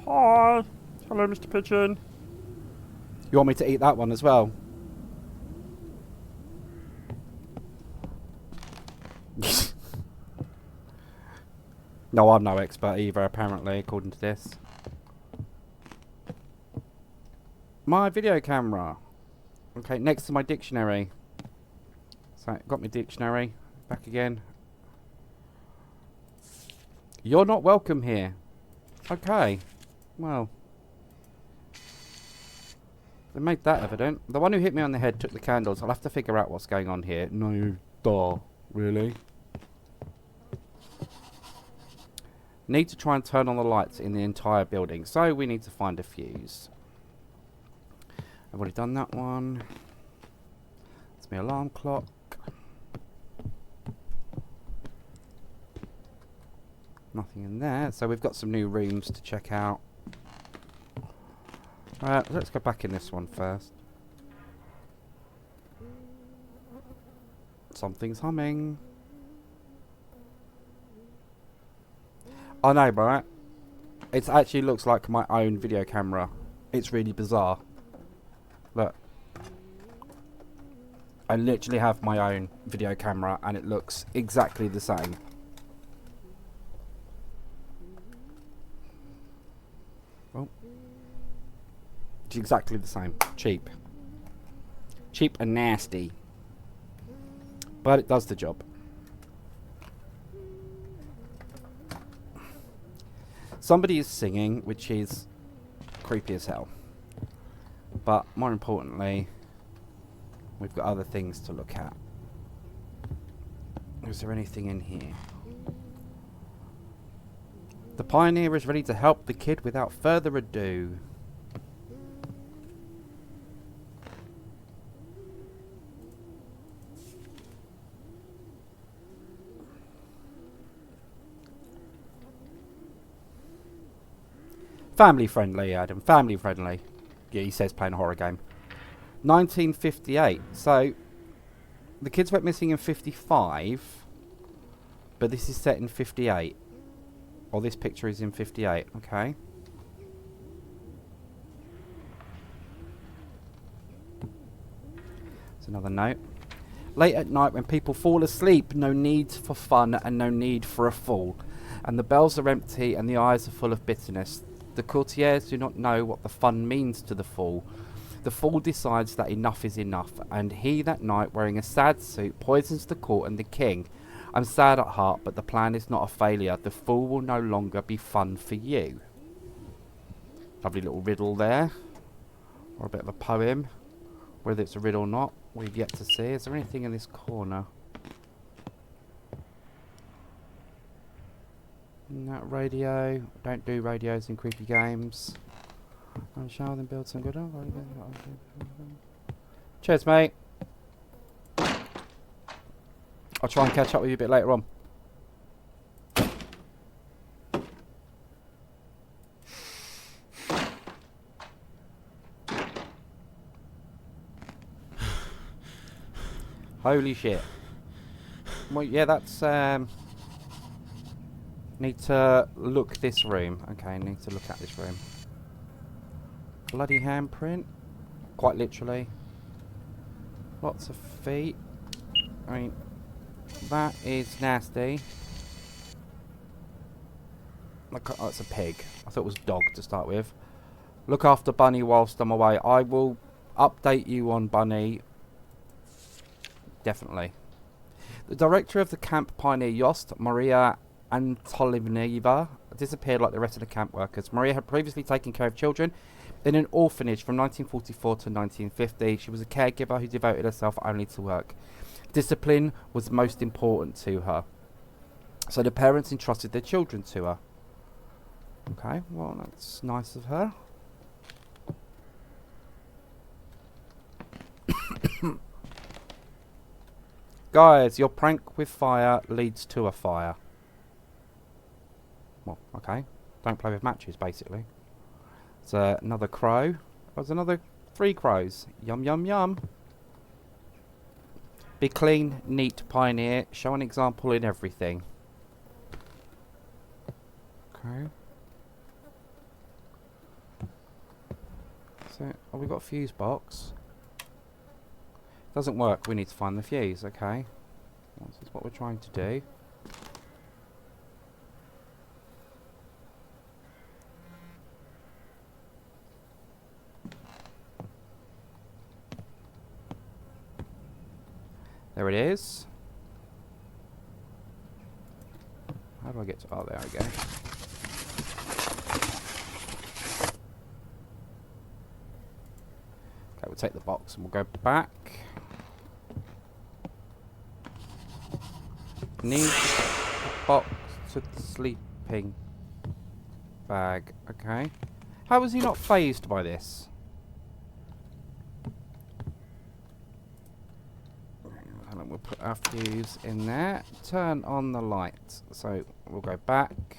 Hi. Hello, Mr. Pigeon. You want me to eat that one as well? No, I'm no expert either, apparently, according to this. My video camera. Okay, next to my dictionary. So, got my dictionary. Back again. You're not welcome here. Okay. Well. They made that evident. The one who hit me on the head took the candles. I'll have to figure out what's going on here. No, duh. Really? Need to try and turn on the lights in the entire building. So we need to find a fuse. I've already done that one. It's my alarm clock. Nothing in there. So we've got some new rooms to check out. Let's go back in this one first. Something's humming. I know, right? It actually looks like my own video camera. It's really bizarre. Look. I literally have my own video camera and it looks exactly the same. Oh. It's exactly the same. Cheap. Cheap and nasty. But it does the job. Somebody is singing, which is creepy as hell. But more importantly, we've got other things to look at. Is there anything in here? The pioneer is ready to help the kid without further ado. Family friendly, Adam. Family friendly. Yeah, he says playing a horror game. 1958. So, the kids went missing in 55. But this is set in 58. Or this picture is in 58. Okay. That's another note. Late at night when people fall asleep, no need for fun and no need for a fool. And the bells are empty and the eyes are full of bitterness. The courtiers do not know what the fun means to the fool. The fool decides that enough is enough, and he that night, wearing a sad suit, poisons the court and the king. I'm sad at heart, but the plan is not a failure. The fool will no longer be fun for you. Lovely little riddle there. Or a bit of a poem. Whether it's a riddle or not, we've yet to see. Is there anything in this corner? No radio. Don't do radios in creepy games. I'll shower them, build some good. Cheers, mate. I'll try and catch up with you a bit later on. Holy shit. Well, yeah, that's, need to look this room. Okay, need to look at this room. Bloody handprint. Quite literally. Lots of feet. I mean, that is nasty. Look, oh, it's a pig. I thought it was dog to start with. Look after Bunny whilst I'm away. I will update you on Bunny. Definitely. The director of the Camp Pioneer Yost, Maria Antolinova, disappeared like the rest of the camp workers. Maria had previously taken care of children in an orphanage from 1944 to 1950. She was a caregiver who devoted herself only to work. Discipline was most important to her. So the parents entrusted their children to her. Okay, well, that's nice of her. Guys, your prank with fire leads to a fire. Well, okay. Don't play with matches, basically. It's another crow. There's another 3 crows. Yum, yum, yum. Be clean, neat, pioneer. Show an example in everything. Okay. So, oh, we've got a fuse box. Doesn't work. We need to find the fuse. Okay. This is what we're trying to do. There it is. How do I get to... Oh, there we go. Okay, we'll take the box and we'll go back. Need the box to the sleeping bag. Okay. How was he not phased by this? And we'll put our fuse in there. Turn on the light. So we'll go back.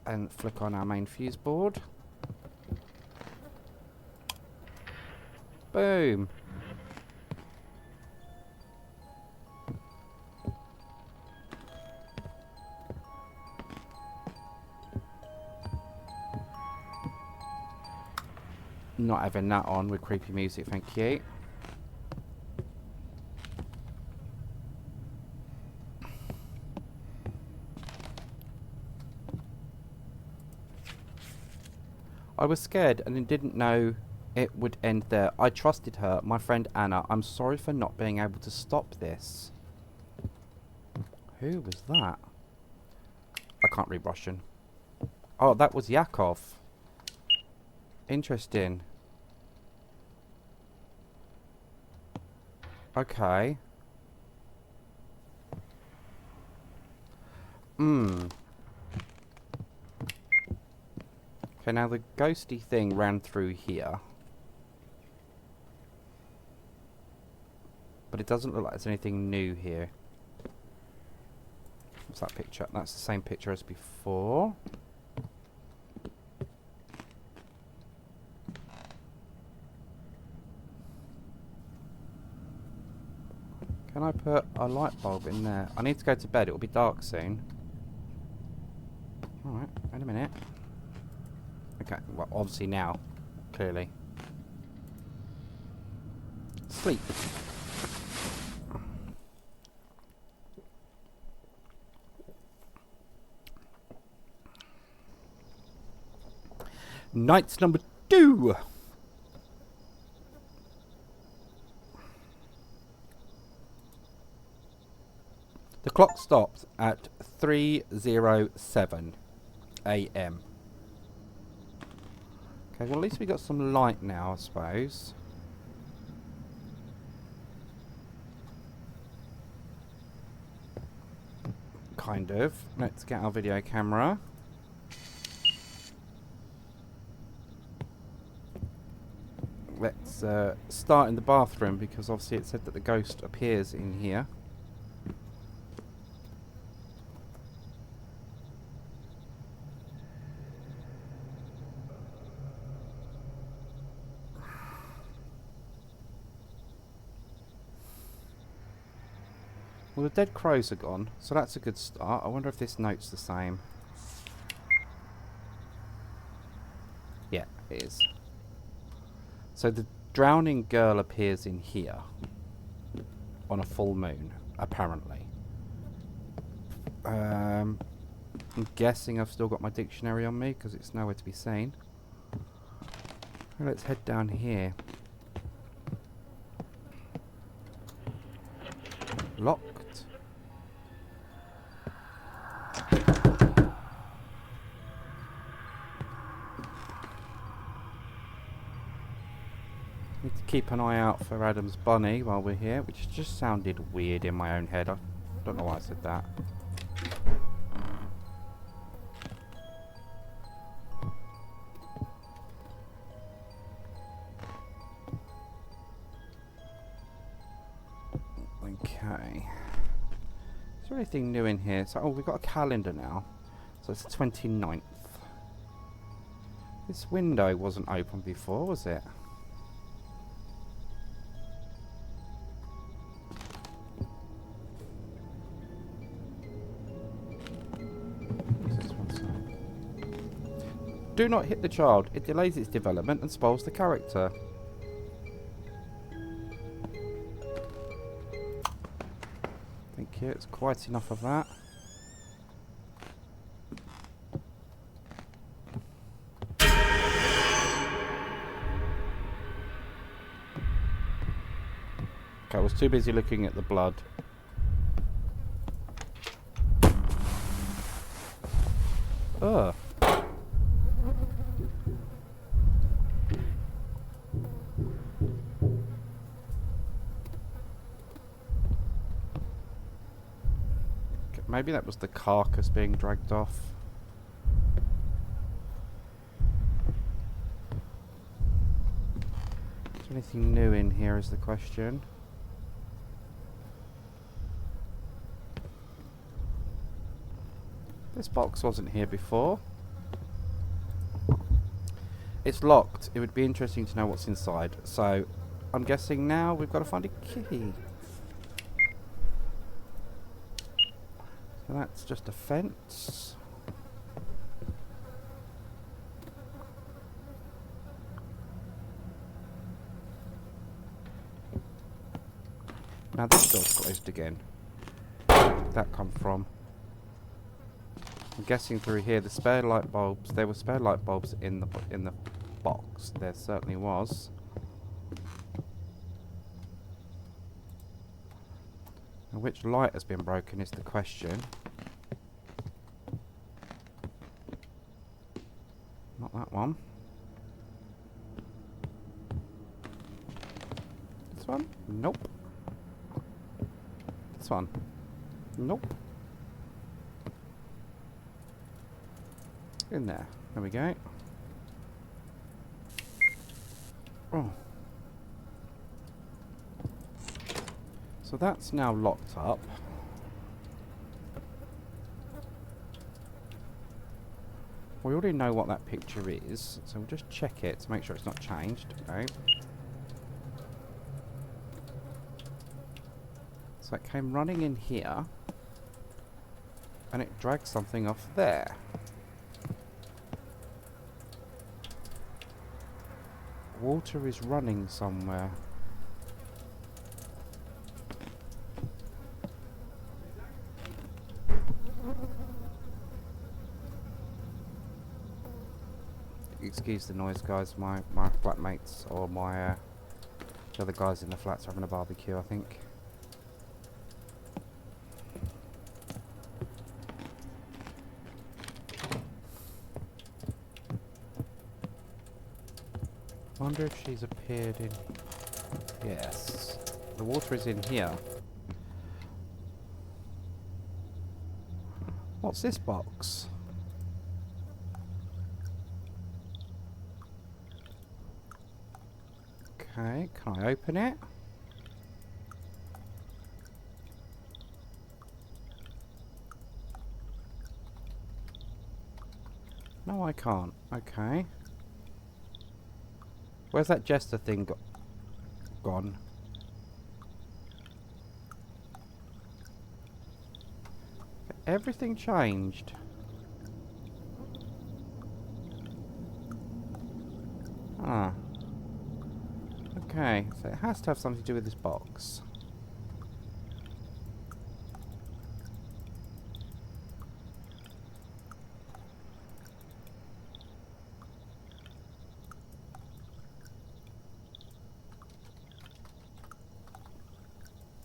And flick on our main fuse board. Boom. Not having that on with creepy music, thank you. I was scared and didn't know it would end there. I trusted her, my friend Anna. I'm sorry for not being able to stop this. Who was that? I can't read Russian. Oh, that was Yakov. Interesting. Okay. Okay, now the ghosty thing ran through here. But it doesn't look like there's anything new here. What's that picture? That's the same picture as before. Can I put a light bulb in there? I need to go to bed. It will be dark soon. Alright, wait a minute. Okay, well, obviously now. Clearly. Sleep. Night number 2. The clock stopped at 3:07 a.m. Okay, well at least we got some light now, I suppose. Kind of. Let's get our video camera. Let's start in the bathroom because obviously it said that the ghost appears in here. Well, the dead crows are gone, so that's a good start. I wonder if this note's the same. Yeah, it is. So the drowning girl appears in here on a full moon, apparently. I'm guessing I've still got my dictionary on me because it's nowhere to be seen. Well, let's head down here. Locked. Need to keep an eye out for Adam's bunny while we're here, which just sounded weird in my own head. I don't know why I said that. Okay. Is there anything new in here? So, oh, we've got a calendar now. So it's the 29th. This window wasn't open before, was it? Do not hit the child. It delays its development and spoils the character. Thank you. It's quite enough of that. Okay, I was too busy looking at the blood. Ugh. Maybe that was the carcass being dragged off. Is there anything new in here is the question. This box wasn't here before. It's locked. It would be interesting to know what's inside. So, I'm guessing now we've got to find a key. So that's just a fence. Now this door's closed again. Where did that come from? I'm guessing through here the spare light bulbs. There were spare light bulbs in the box. There certainly was. Now which light has been broken is the question. Not that one. This one? Nope. This one? Nope. In there. There we go. Oh. So that's now locked up. We already know what that picture is, so we'll just check it to make sure it's not changed. Okay. So it came running in here, and it dragged something off there. Water is running somewhere. Excuse the noise, guys. My flatmates or my the other guys in the flats are having a barbecue, I think. Wonder if she's appeared in... Yes. The water is in here. What's this box? Okay, can I open it? No, I can't. Okay. Where's that jester thing gone? Everything changed. Ah. Okay, so it has to have something to do with this box.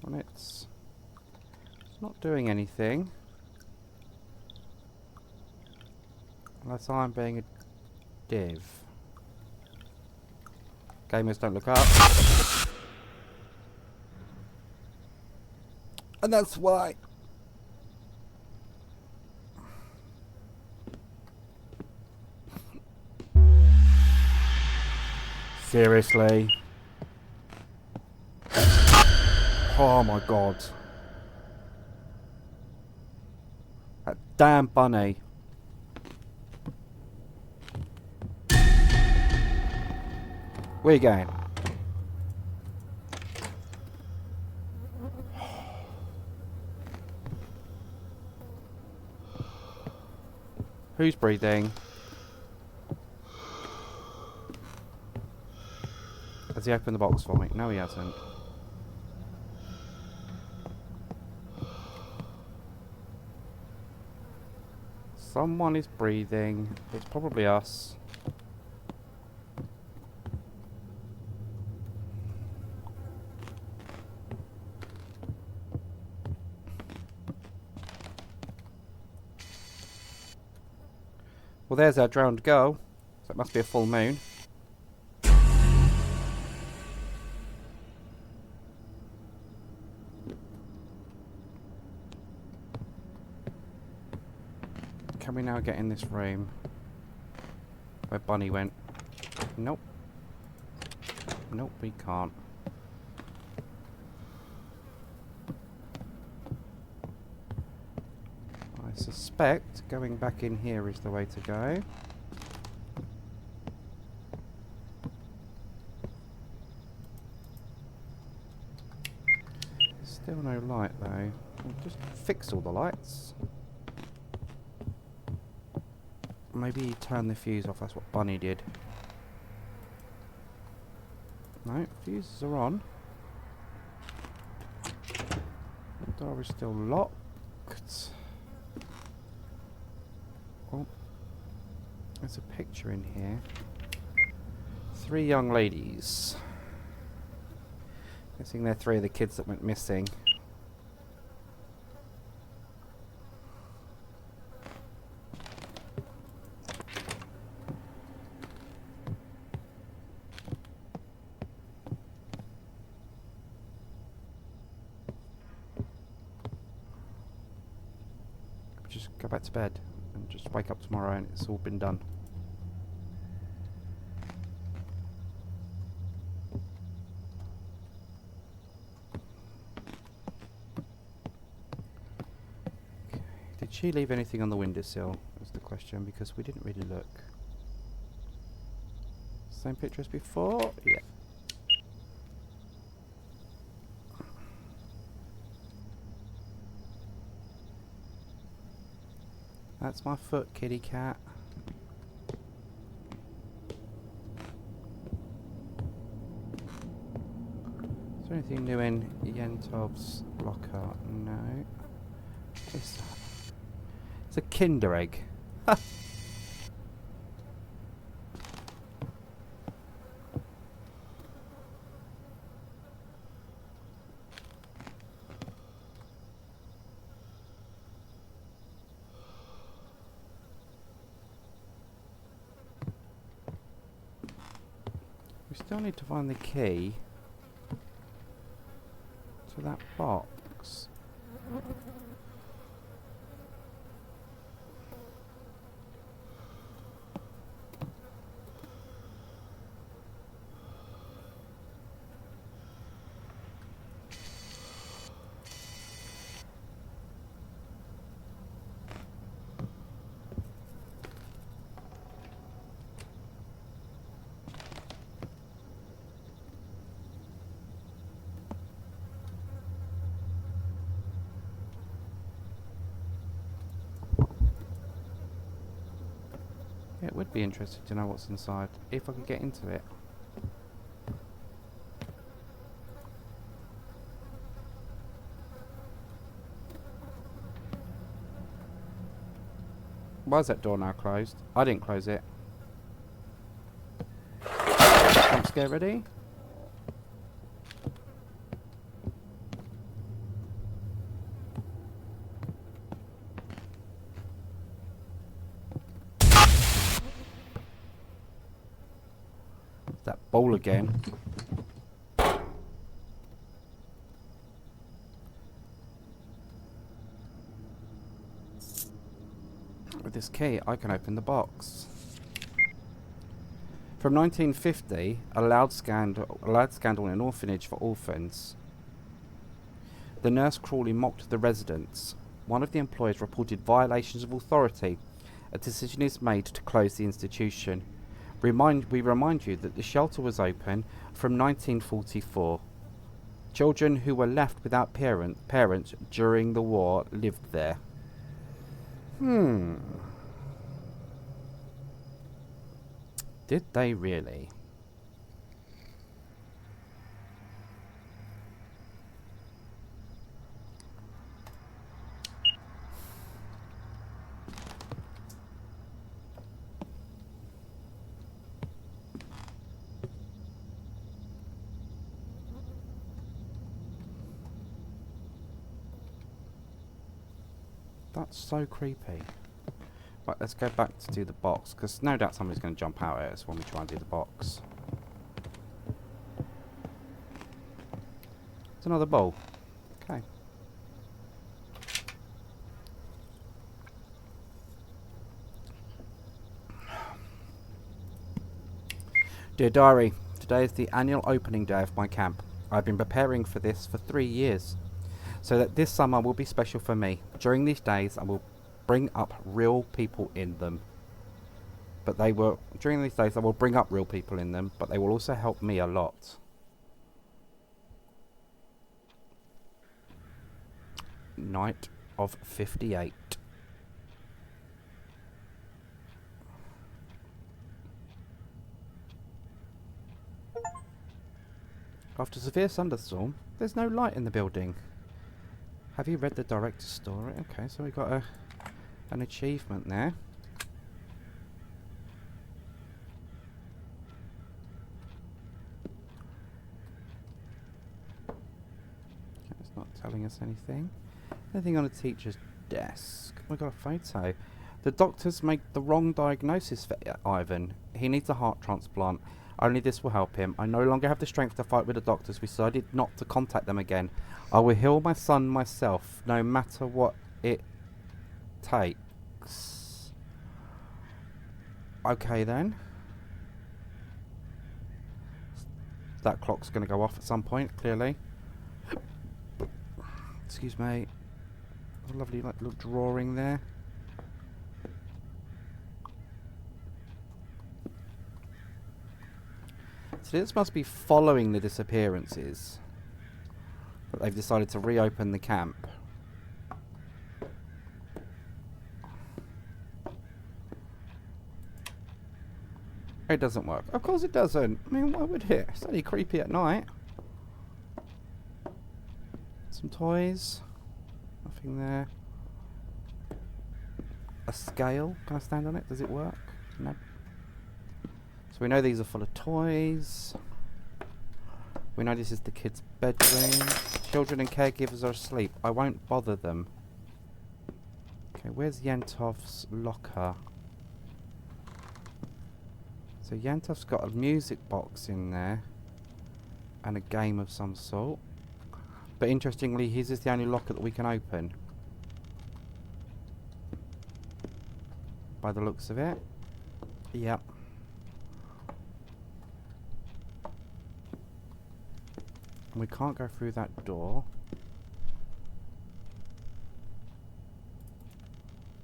And it's not doing anything. Unless I'm being a div. Gamers, don't look up. And that's why. Seriously. Oh my god. That damn bunny. Where you going? Who's breathing? Has he opened the box for me? No, he hasn't. Someone is breathing. It's probably us. Well, there's our drowned girl. So it must be a full moon. Can we now get in this room? Where Bunny went? Nope. Nope, we can't. I suspect going back in here is the way to go. Still no light though. We'll just fix all the lights. Maybe turn the fuse off, that's what Bunny did. No, fuses are on. The door is still locked. Oh, there's a picture in here. 3 young ladies. Guessing they're 3 of the kids that went missing. Just go back to bed and just wake up tomorrow and it's all been done. Okay. Did she leave anything on the windowsill? Is the question, because we didn't really look. Same picture as before? Yeah. That's my foot, kitty cat. Is there anything new in Yentov's locker? No. It's a Kinder egg. We still need to find the key to that box. Yeah, it would be interesting to know what's inside, if I could get into it. Why is that door now closed? I didn't close it. I'm scared ready. That ball again. With this key, I can open the box. From 1950, a loud scandal in an orphanage for orphans. The nurse cruelly mocked the residents. One of the employees reported violations of authority. A decision is made to close the institution. We remind you that the shelter was open from 1944. Children who were left without parents during the war lived there. Did they really? That's so creepy. Right, let's go back to do the box, because no doubt somebody's going to jump out at us when we try and do the box. It's another bowl. Okay. Dear Diary, today is the annual opening day of my camp. I've been preparing for this for 3 years, so that this summer will be special for me. During these days, I will bring up real people in them. During these days, I will bring up real people in them, but they will also help me a lot. Night of 58. After a severe thunderstorm, there's no light in the building. Have you read the director's story? Okay, so we got an achievement there. It's not telling us anything. Anything on a teacher's desk? We got a photo. The doctors made the wrong diagnosis for Ivan. He needs a heart transplant. Only this will help him. I no longer have the strength to fight with the doctors. We decided not to contact them again. I will heal my son myself, no matter what it takes. Okay then. That clock's going to go off at some point, clearly. Excuse me. A lovely little drawing there. So this must be following the disappearances. But they've decided to reopen the camp. It doesn't work. Of course it doesn't. I mean, why would it? It's only creepy at night. Some toys. Nothing there. A scale. Can I stand on it? Does it work? No. So we know these are full of toys. We know this is the kids' bedroom. Children and caregivers are asleep. I won't bother them. Okay, where's Yentov's locker? So Yantov's got a music box in there and a game of some sort. But interestingly, his is the only locker that we can open. By the looks of it. Yep. And we can't go through that door.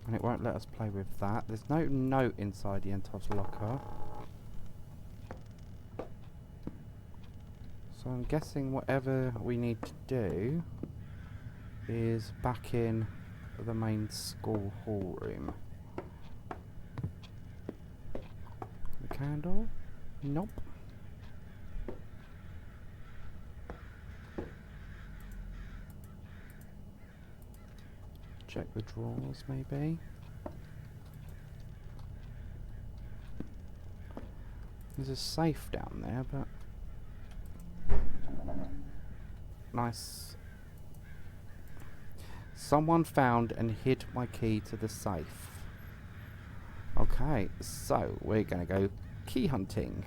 And it won't let us play with that. There's no note inside Yentov's locker. So I'm guessing whatever we need to do is back in the main school hall room. The candle? Nope. Check the drawers, maybe. There's a safe down there, but nice. Someone found and hid my key to the safe. Okay, so we're gonna go key hunting.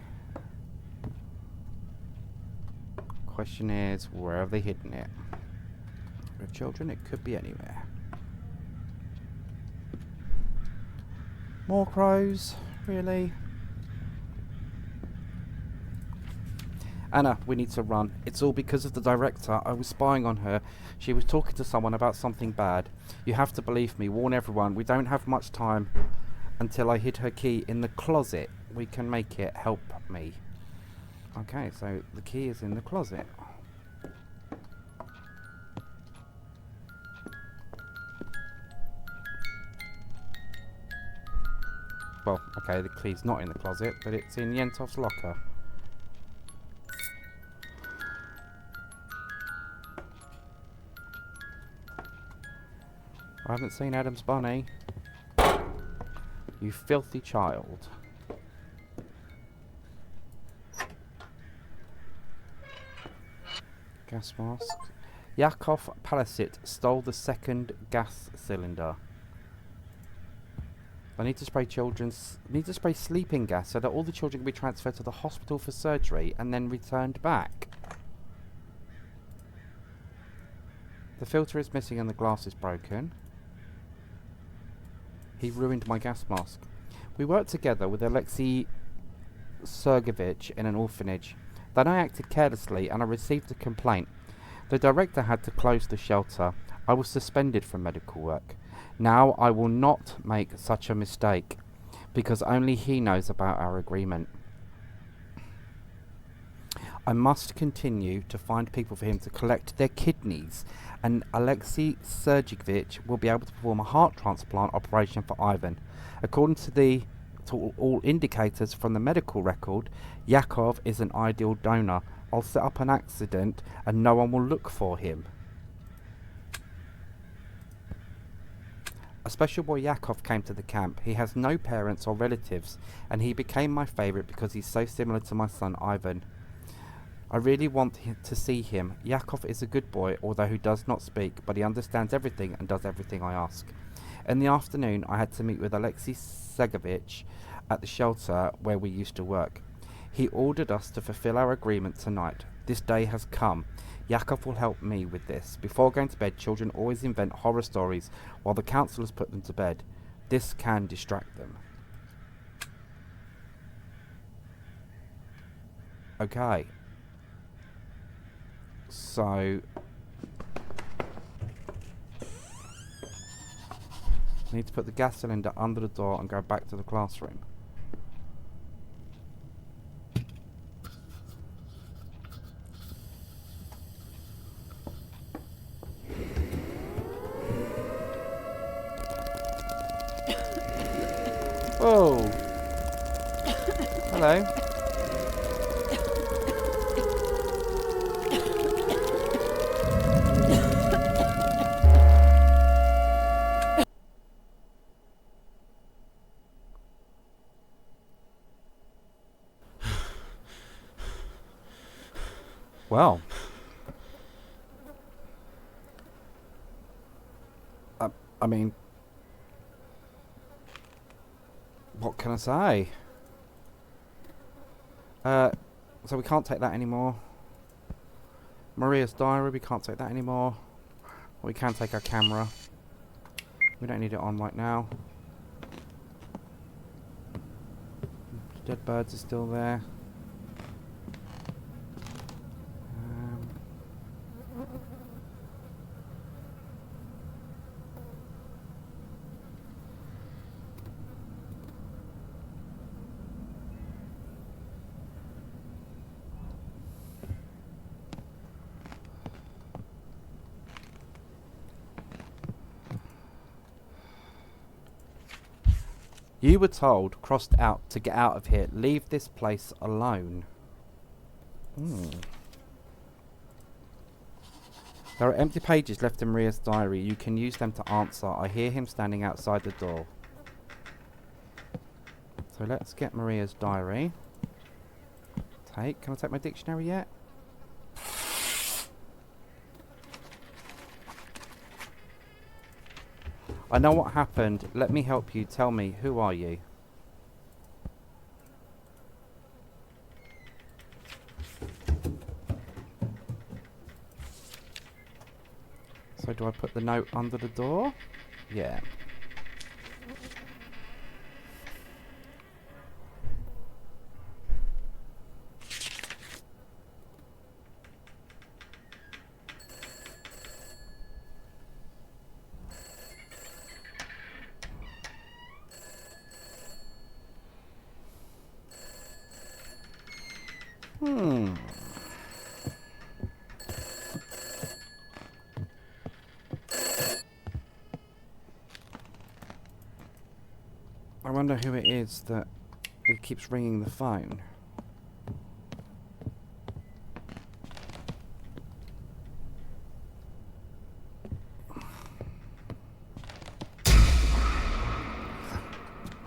Question is, where have they hidden it? With children, it could be anywhere. More crows, really? Anna, we need to run. It's all because of the director. I was spying on her. She was talking to someone about something bad. You have to believe me. Warn everyone. We don't have much time until I hid her key in the closet. We can make it. Help me. Okay, so the key is in the closet. Well, okay, the key's not in the closet, but it's in Yentov's locker. I haven't seen Adam's bunny. You filthy child. Gas mask. Yakov Palasit stole the second gas cylinder. I need to spray sleeping gas so that all the children can be transferred to the hospital for surgery and then returned back. The filter is missing and the glass is broken. He ruined my gas mask. We worked together with Alexei Sergeyevich in an orphanage. Then I acted carelessly and I received a complaint. The director had to close the shelter. I was suspended from medical work. Now I will not make such a mistake, because only he knows about our agreement. I must continue to find people for him to collect their kidneys, and Alexei Sergeyevich will be able to perform a heart transplant operation for Ivan. According to all indicators from the medical record, Yakov is an ideal donor. I'll set up an accident and no one will look for him. A special boy Yakov came to the camp. He has no parents or relatives, and he became my favourite because he's so similar to my son Ivan. I really want to see him. Yakov is a good boy, although he does not speak, but he understands everything and does everything I ask. In the afternoon, I had to meet with Alexei Sergeyevich at the shelter where we used to work. He ordered us to fulfill our agreement tonight. This day has come. Yakov will help me with this. Before going to bed, children always invent horror stories while the counselors put them to bed. This can distract them. Okay. So I need to put the gas cylinder under the door and go back to the classroom. Oh. Hello. Well. I mean, what can I say? So we can't take that anymore. Maria's diary, we can't take that anymore. We can take our camera. We don't need it on right now. Dead birds are still there. You were told, crossed out, to get out of here. Leave this place alone. There are empty pages left in Maria's diary. You can use them to answer. I hear him standing outside the door. So let's get Maria's diary. Can I take my dictionary yet? I know what happened. Let me help you. Tell me, who are you? So do I put the note under the door? Yeah. I wonder who it is that it keeps ringing the phone.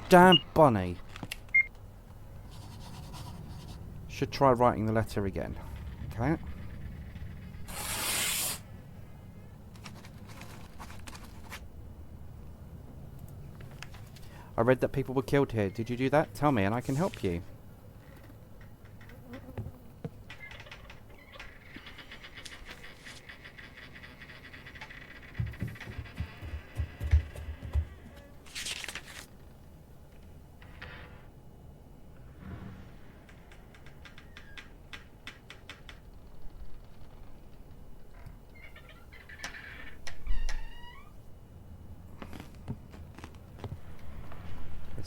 Damn Bonnie. Should try writing the letter again. Okay. I read that people were killed here. Did you do that? Tell me and I can help you.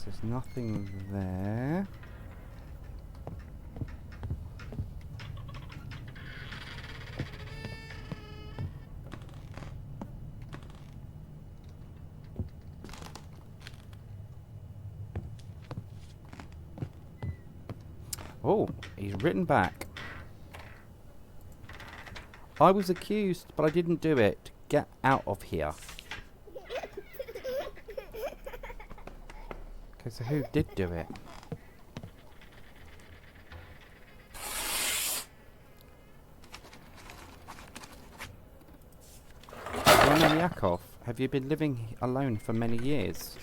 There's nothing there. Oh, he's written back. I was accused, but I didn't do it. Get out of here. Okay, so who did do it? Yakov, have you been living alone for many years?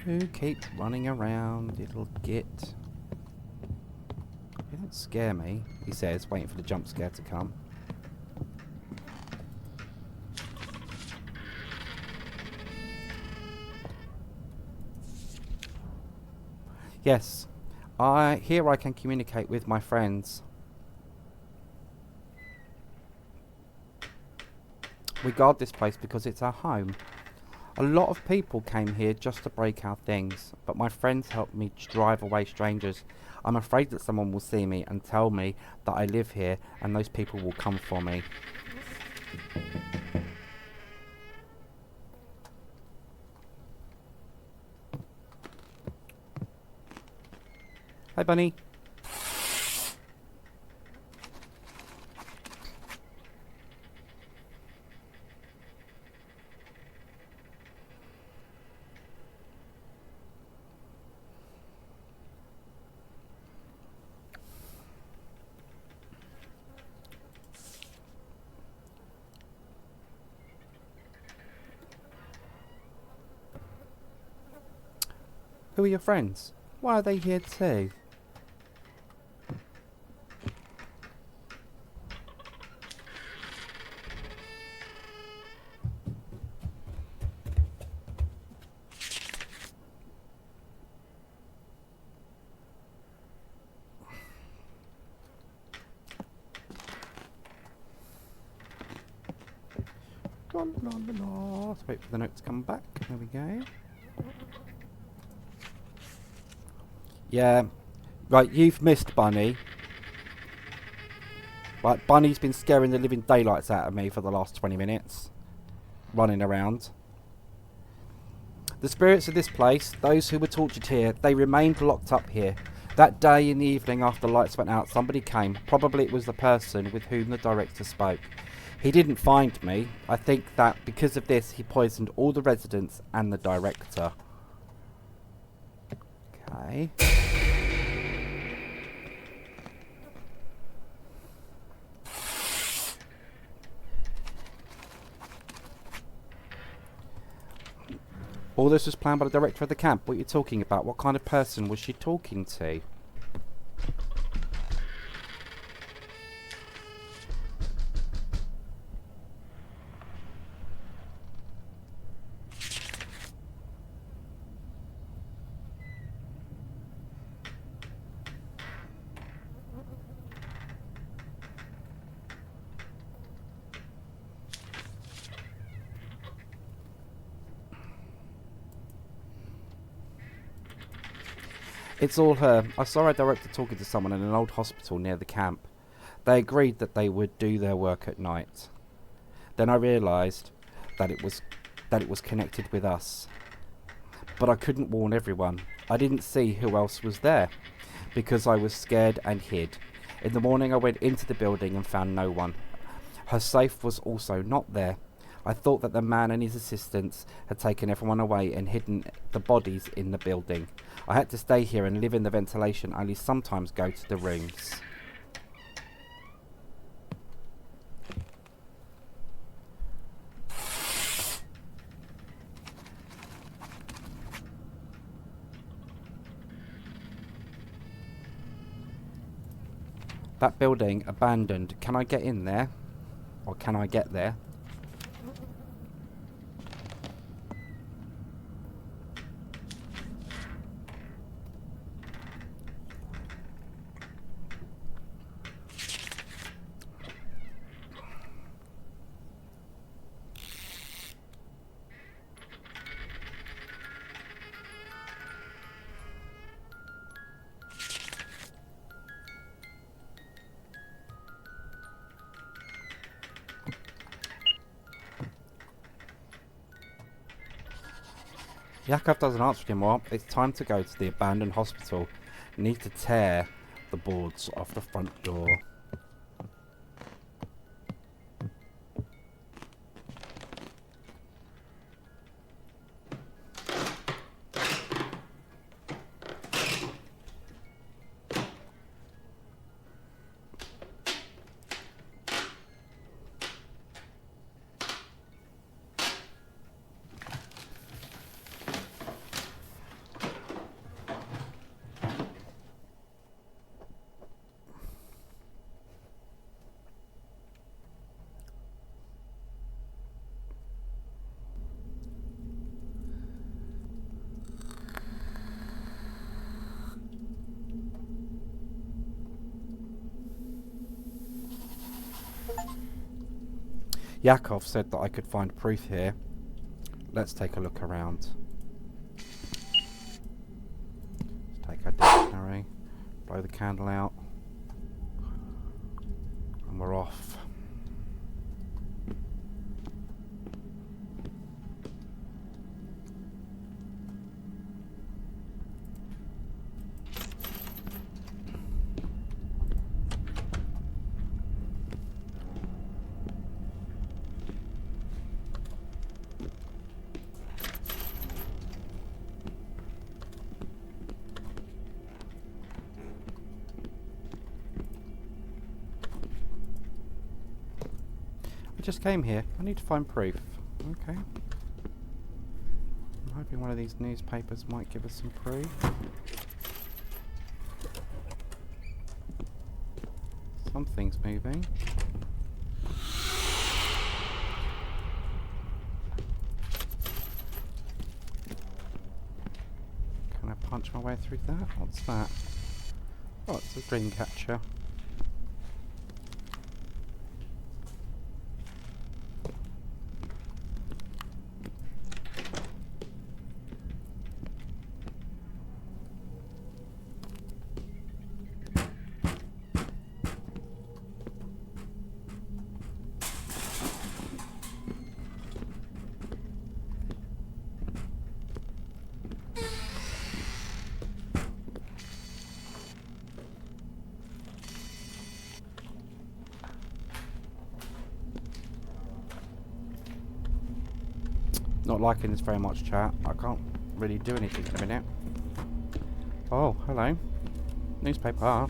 Who keeps running around, little git? You don't scare me, he says, waiting for the jump scare to come. Yes, here I can communicate with my friends. We guard this place because it's our home. A lot of people came here just to break our things, but my friends helped me drive away strangers. I'm afraid that someone will see me and tell me that I live here, and those people will come for me. Hi, Bunny. Who are your friends? Why are they here too? La, la, la, la. Let's wait for the note to come back. There we go. Yeah. Right, you've missed Bunny. Right, Bunny's been scaring the living daylights out of me for the last 20 minutes. Running around. The spirits of this place, those who were tortured here, they remained locked up here. That day in the evening after the lights went out, somebody came. Probably it was the person with whom the director spoke. He didn't find me. I think that because of this, he poisoned all the residents and the director. Okay. All this was planned by the director of the camp. What are you talking about? What kind of person was she talking to? It's all her. I saw our director talking to someone in an old hospital near the camp. They agreed that they would do their work at night. Then I realised that it was connected with us. But I couldn't warn everyone. I didn't see who else was there because I was scared and hid. In the morning I went into the building and found no one. Her safe was also not there. I thought that the man and his assistants had taken everyone away and hidden the bodies in the building. I had to stay here and live in the ventilation, only sometimes go to the rooms. That building, abandoned. Can I get in there? Or can I get there? Yakov doesn't answer anymore. It's time to go to the abandoned hospital. Need to tear the boards off the front door. Yakov said that I could find proof here. Let's take a look around. Let's take our dictionary, blow the candle out, and we're off. I just came here. I need to find proof. Okay. I'm hoping Hoping one of these newspapers might give us some proof. Something's moving. Can I punch my way through that? What's that? Oh, it's a dream catcher. Not liking this very much, chat. I can't really do anything in a minute. Oh, hello. Newspaper.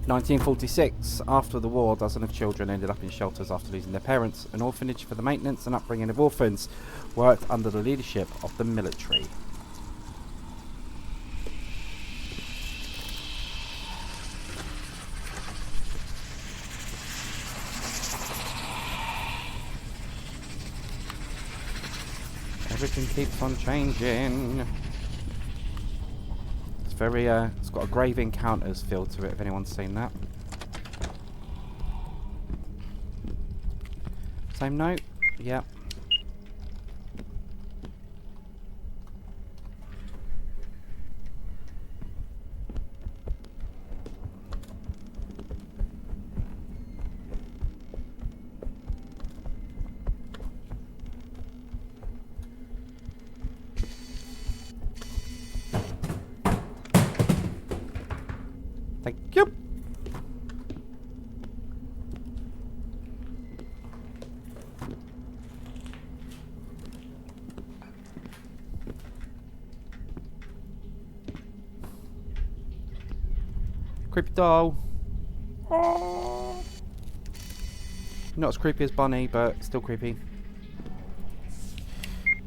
1946. After the war, dozens of children ended up in shelters after losing their parents. An orphanage for the maintenance and upbringing of orphans worked under the leadership of the military. Everything keeps on changing. It's very, it's got a grave encounters feel to it, if anyone's seen that. Same note? Yep. Thank you. Creepy doll. Not as creepy as Bunny, but still creepy.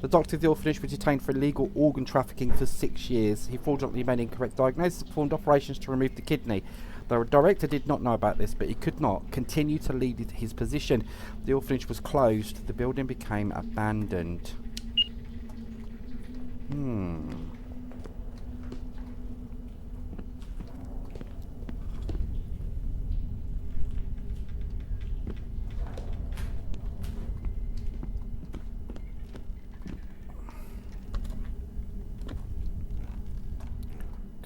The doctor of the orphanage was detained for illegal organ trafficking for 6 years. He fraudulently made incorrect diagnosis, performed operations to remove the kidney. The director did not know about this, but he could not continue to lead his position. The orphanage was closed. The building became abandoned.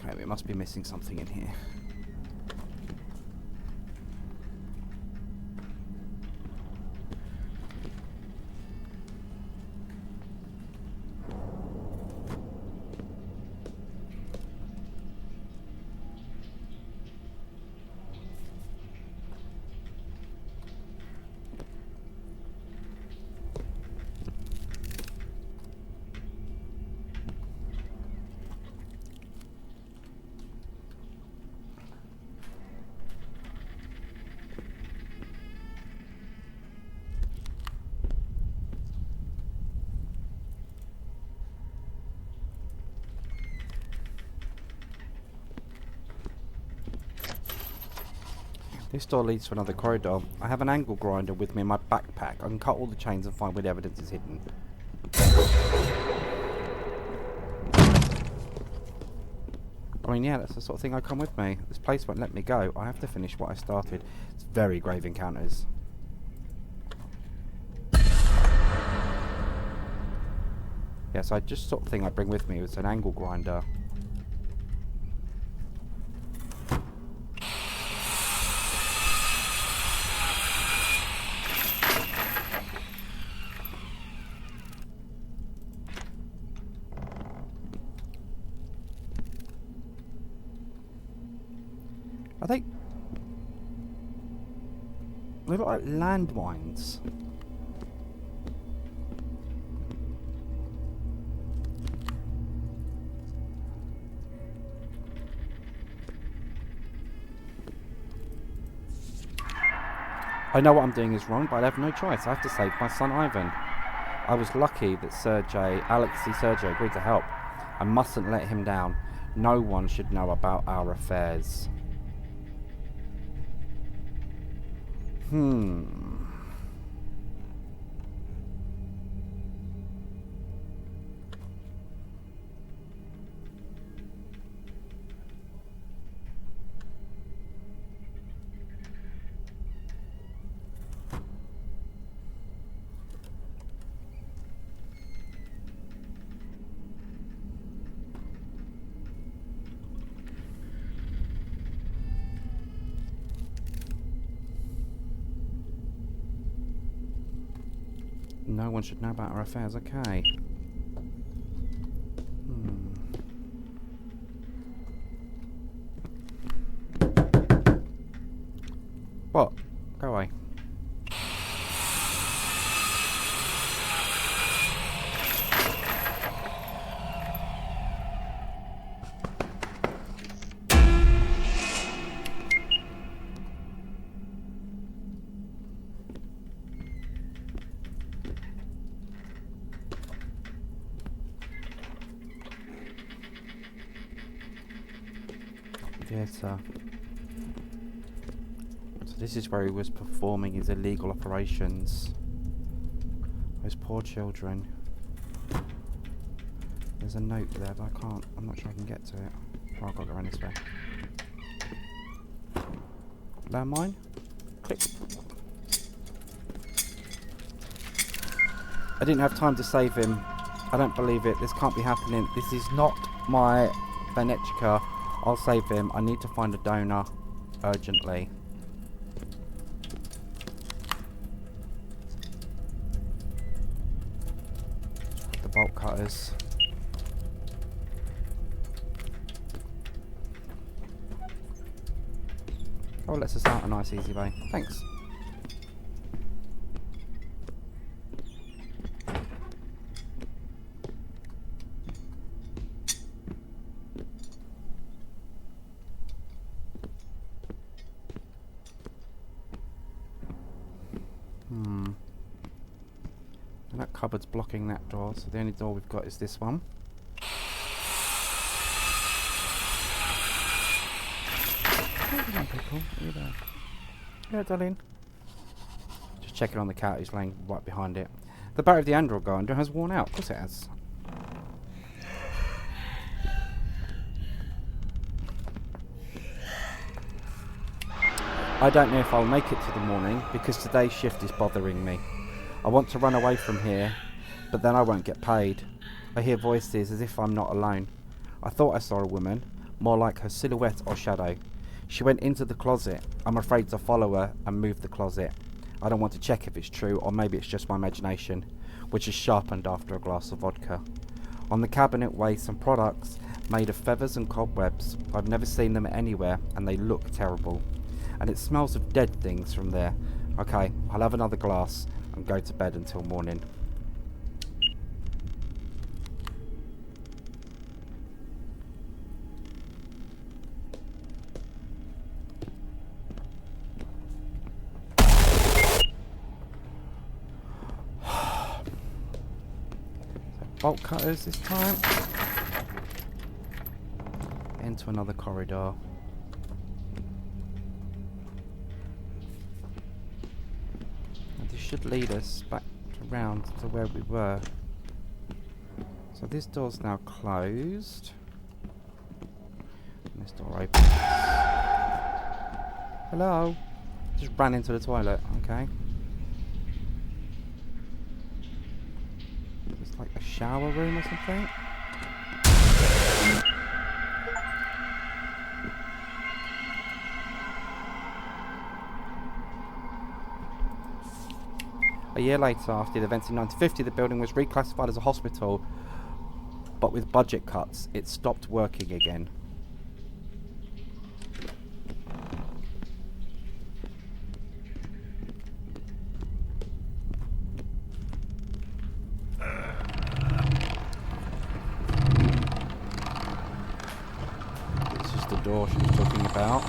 Okay, we must be missing something in here. This door leads to another corridor. I have an angle grinder with me in my backpack. I can cut all the chains and find where the evidence is hidden. I mean, yeah, that's the sort of thing I come with me. This place won't let me go. I have to finish what I started. It's very grave encounters. Yeah, so I just sort of thing I bring with me is an angle grinder. Are they look like landmines? I know what I'm doing is wrong, but I have no choice. I have to save my son Ivan. I was lucky that Sergey agreed to help. I mustn't let him down. No one should know about our affairs. No one should know about our affairs, okay. What? Go away. Theatre. So this is where he was performing his illegal operations. Those poor children. There's a note there, but I'm not sure I can get to it. Oh, I've got to go around this way. Landmine? Click. I didn't have time to save him. I don't believe it. This can't be happening. This is not my Benechka. I'll save him. I need to find a donor urgently. The bolt cutters. Oh, lets us out a nice easy way. Thanks. And that cupboard's blocking that door, so the only door we've got is this one. Hello, people. Are you there? Yeah, darling. Just checking on the cat who's laying right behind it. The battery of the Android grinder has worn out. Of course it has. I don't know if I'll make it to the morning because today's shift is bothering me. I want to run away from here, but then I won't get paid. I hear voices as if I'm not alone. I thought I saw a woman, more like her silhouette or shadow. She went into the closet. I'm afraid to follow her and move the closet. I don't want to check if it's true, or maybe it's just my imagination, which is sharpened after a glass of vodka. On the cabinet weigh some products made of feathers and cobwebs. I've never seen them anywhere, and they look terrible. And it smells of dead things from there. Okay, I'll have another glass and go to bed until morning. Bolt cutters this time. Into another corridor. And this should lead us back around to where we were. So this door's now closed. And this door opens. Hello? Just ran into the toilet, okay. It's like a shower room or something. A year later, after the events in 1950, the building was reclassified as a hospital, but with budget cuts, it stopped working again. This is the door she was talking about.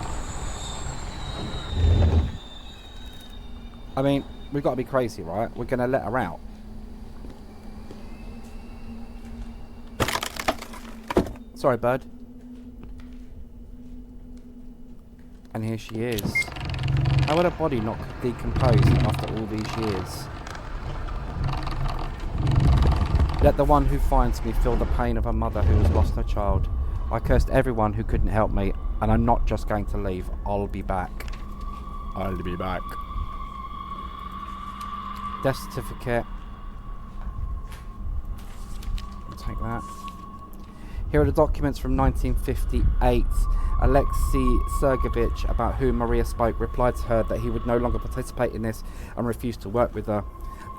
I mean, we've got to be crazy, right? We're going to let her out. Sorry, bud. And here she is. How would her body not decompose after all these years? Let the one who finds me feel the pain of a mother who has lost her child. I cursed everyone who couldn't help me, and I'm not just going to leave. I'll be back. I'll be back. Death certificate. I'll take that. Here are the documents from 1958. Alexei Sergeyevich, about whom Maria spoke, replied to her that he would no longer participate in this and refused to work with her.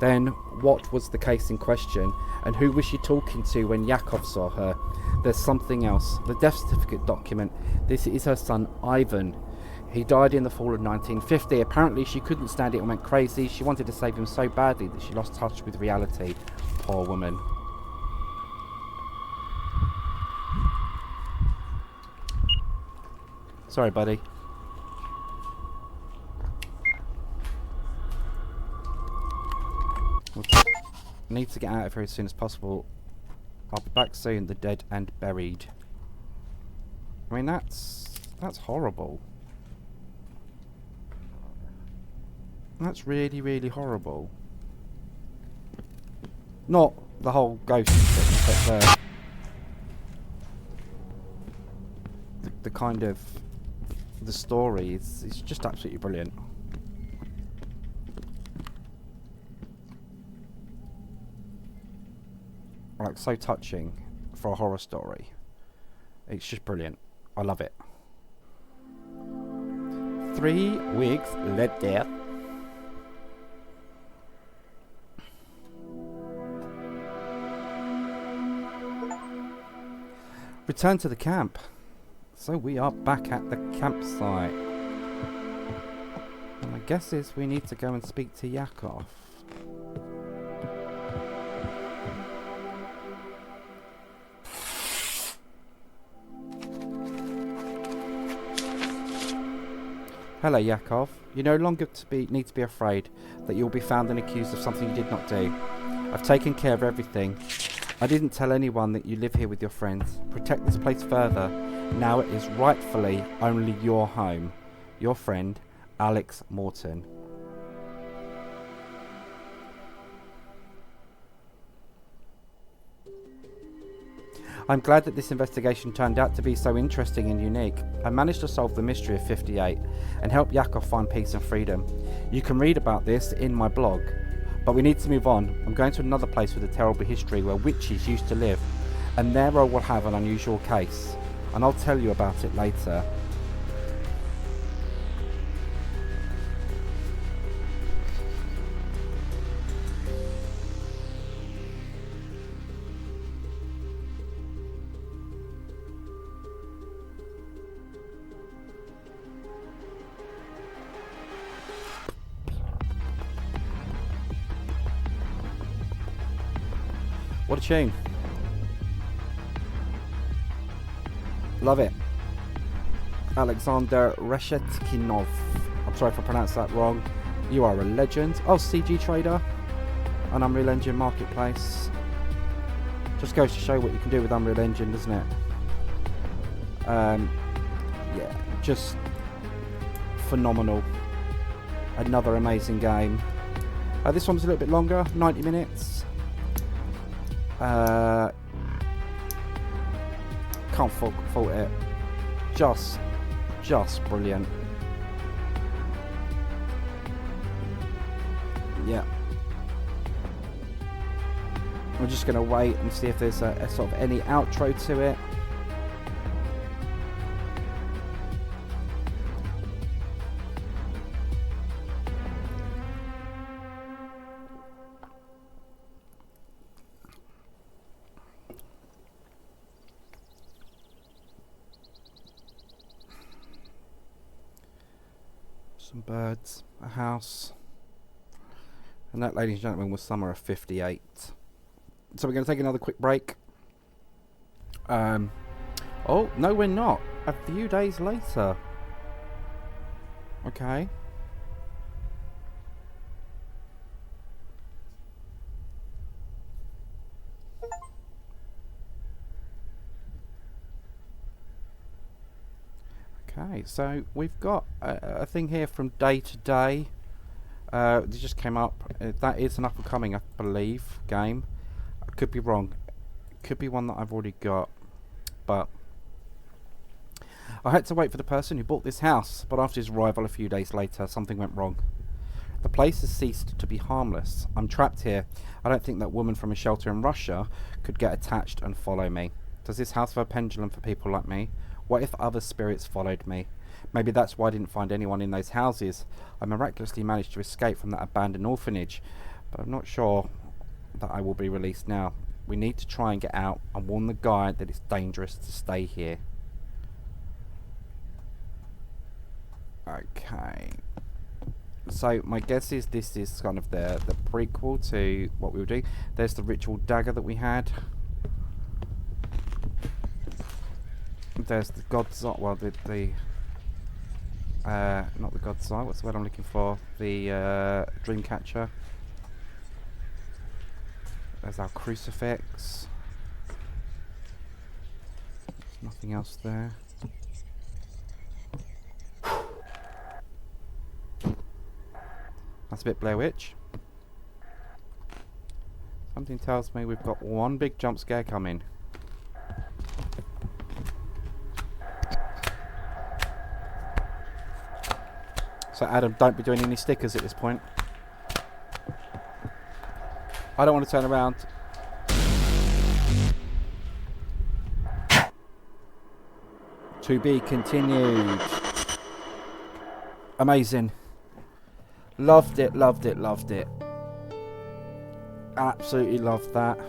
Then, what was the case in question, and who was she talking to when Yakov saw her? There's something else. The death certificate document. This is her son, Ivan. He died in the fall of 1950. Apparently, she couldn't stand it and went crazy. She wanted to save him so badly that she lost touch with reality. Poor woman. Sorry, buddy. Need to get out of here as soon as possible. I'll be back soon. The dead and buried. I mean, that's horrible. That's really, really horrible. Not the whole ghost thing, but the kind of the story is just absolutely brilliant. Like, so touching for a horror story. It's just brilliant. I love it. 3 weeks later. Return to the camp. So we are back at the campsite. And my guess is we need to go and speak to Yakov. Hello, Yakov. You no longer need to be afraid that you'll be found and accused of something you did not do. I've taken care of everything. I didn't tell anyone that you live here with your friends. Protect this place further. Now it is rightfully only your home. Your friend, Alex Morton. I'm glad that this investigation turned out to be so interesting and unique. I managed to solve the mystery of 58 and help Yakov find peace and freedom. You can read about this in my blog, but we need to move on. I'm going to another place with a terrible history where witches used to live, and there I will have an unusual case, and I'll tell you about it later. What a tune. Love it. Alexander Reshetkinov. I'm sorry if I pronounced that wrong. You are a legend. Oh, CG Trader. An Unreal Engine marketplace. Just goes to show what you can do with Unreal Engine, doesn't it? Yeah, just phenomenal. Another amazing game. This one's a little bit longer, 90 minutes. Can't fault it. Just brilliant. Yeah. We're just gonna wait and see if there's a sort of any outro to it. Some birds, a house, and that, ladies and gentlemen, was summer of 58. So we're going to take another quick break. Oh no, we're not. A few days later. Okay. Okay, so we've got a thing here from day to day. It just came up. That is an up and coming, I believe, game. I could be wrong. Could be one that I've already got, but I had to wait for the person who bought this house. But after his arrival a few days later, something went wrong. The place has ceased to be harmless. I'm trapped here. I don't think that woman from a shelter in Russia could get attached and follow me. Does this house have a pendulum for people like me? What if other spirits followed me? Maybe that's why I didn't find anyone in those houses. I miraculously managed to escape from that abandoned orphanage, but I'm not sure that I will be released now. We need to try and get out and warn the guy that it's dangerous to stay here. Okay. So my guess is this is kind of the prequel to what we were doing. There's the ritual dagger that we had. There's the God's Eye. Well, not the God's Eye. What's the word I'm looking for? The dream catcher. There's our crucifix. There's nothing else there. That's a bit Blair Witch. Something tells me we've got one big jump scare coming. So Adam, don't be doing any stickers at this point. I don't want to turn around. To be continued. Amazing. Loved it, loved it, loved it. Absolutely loved that.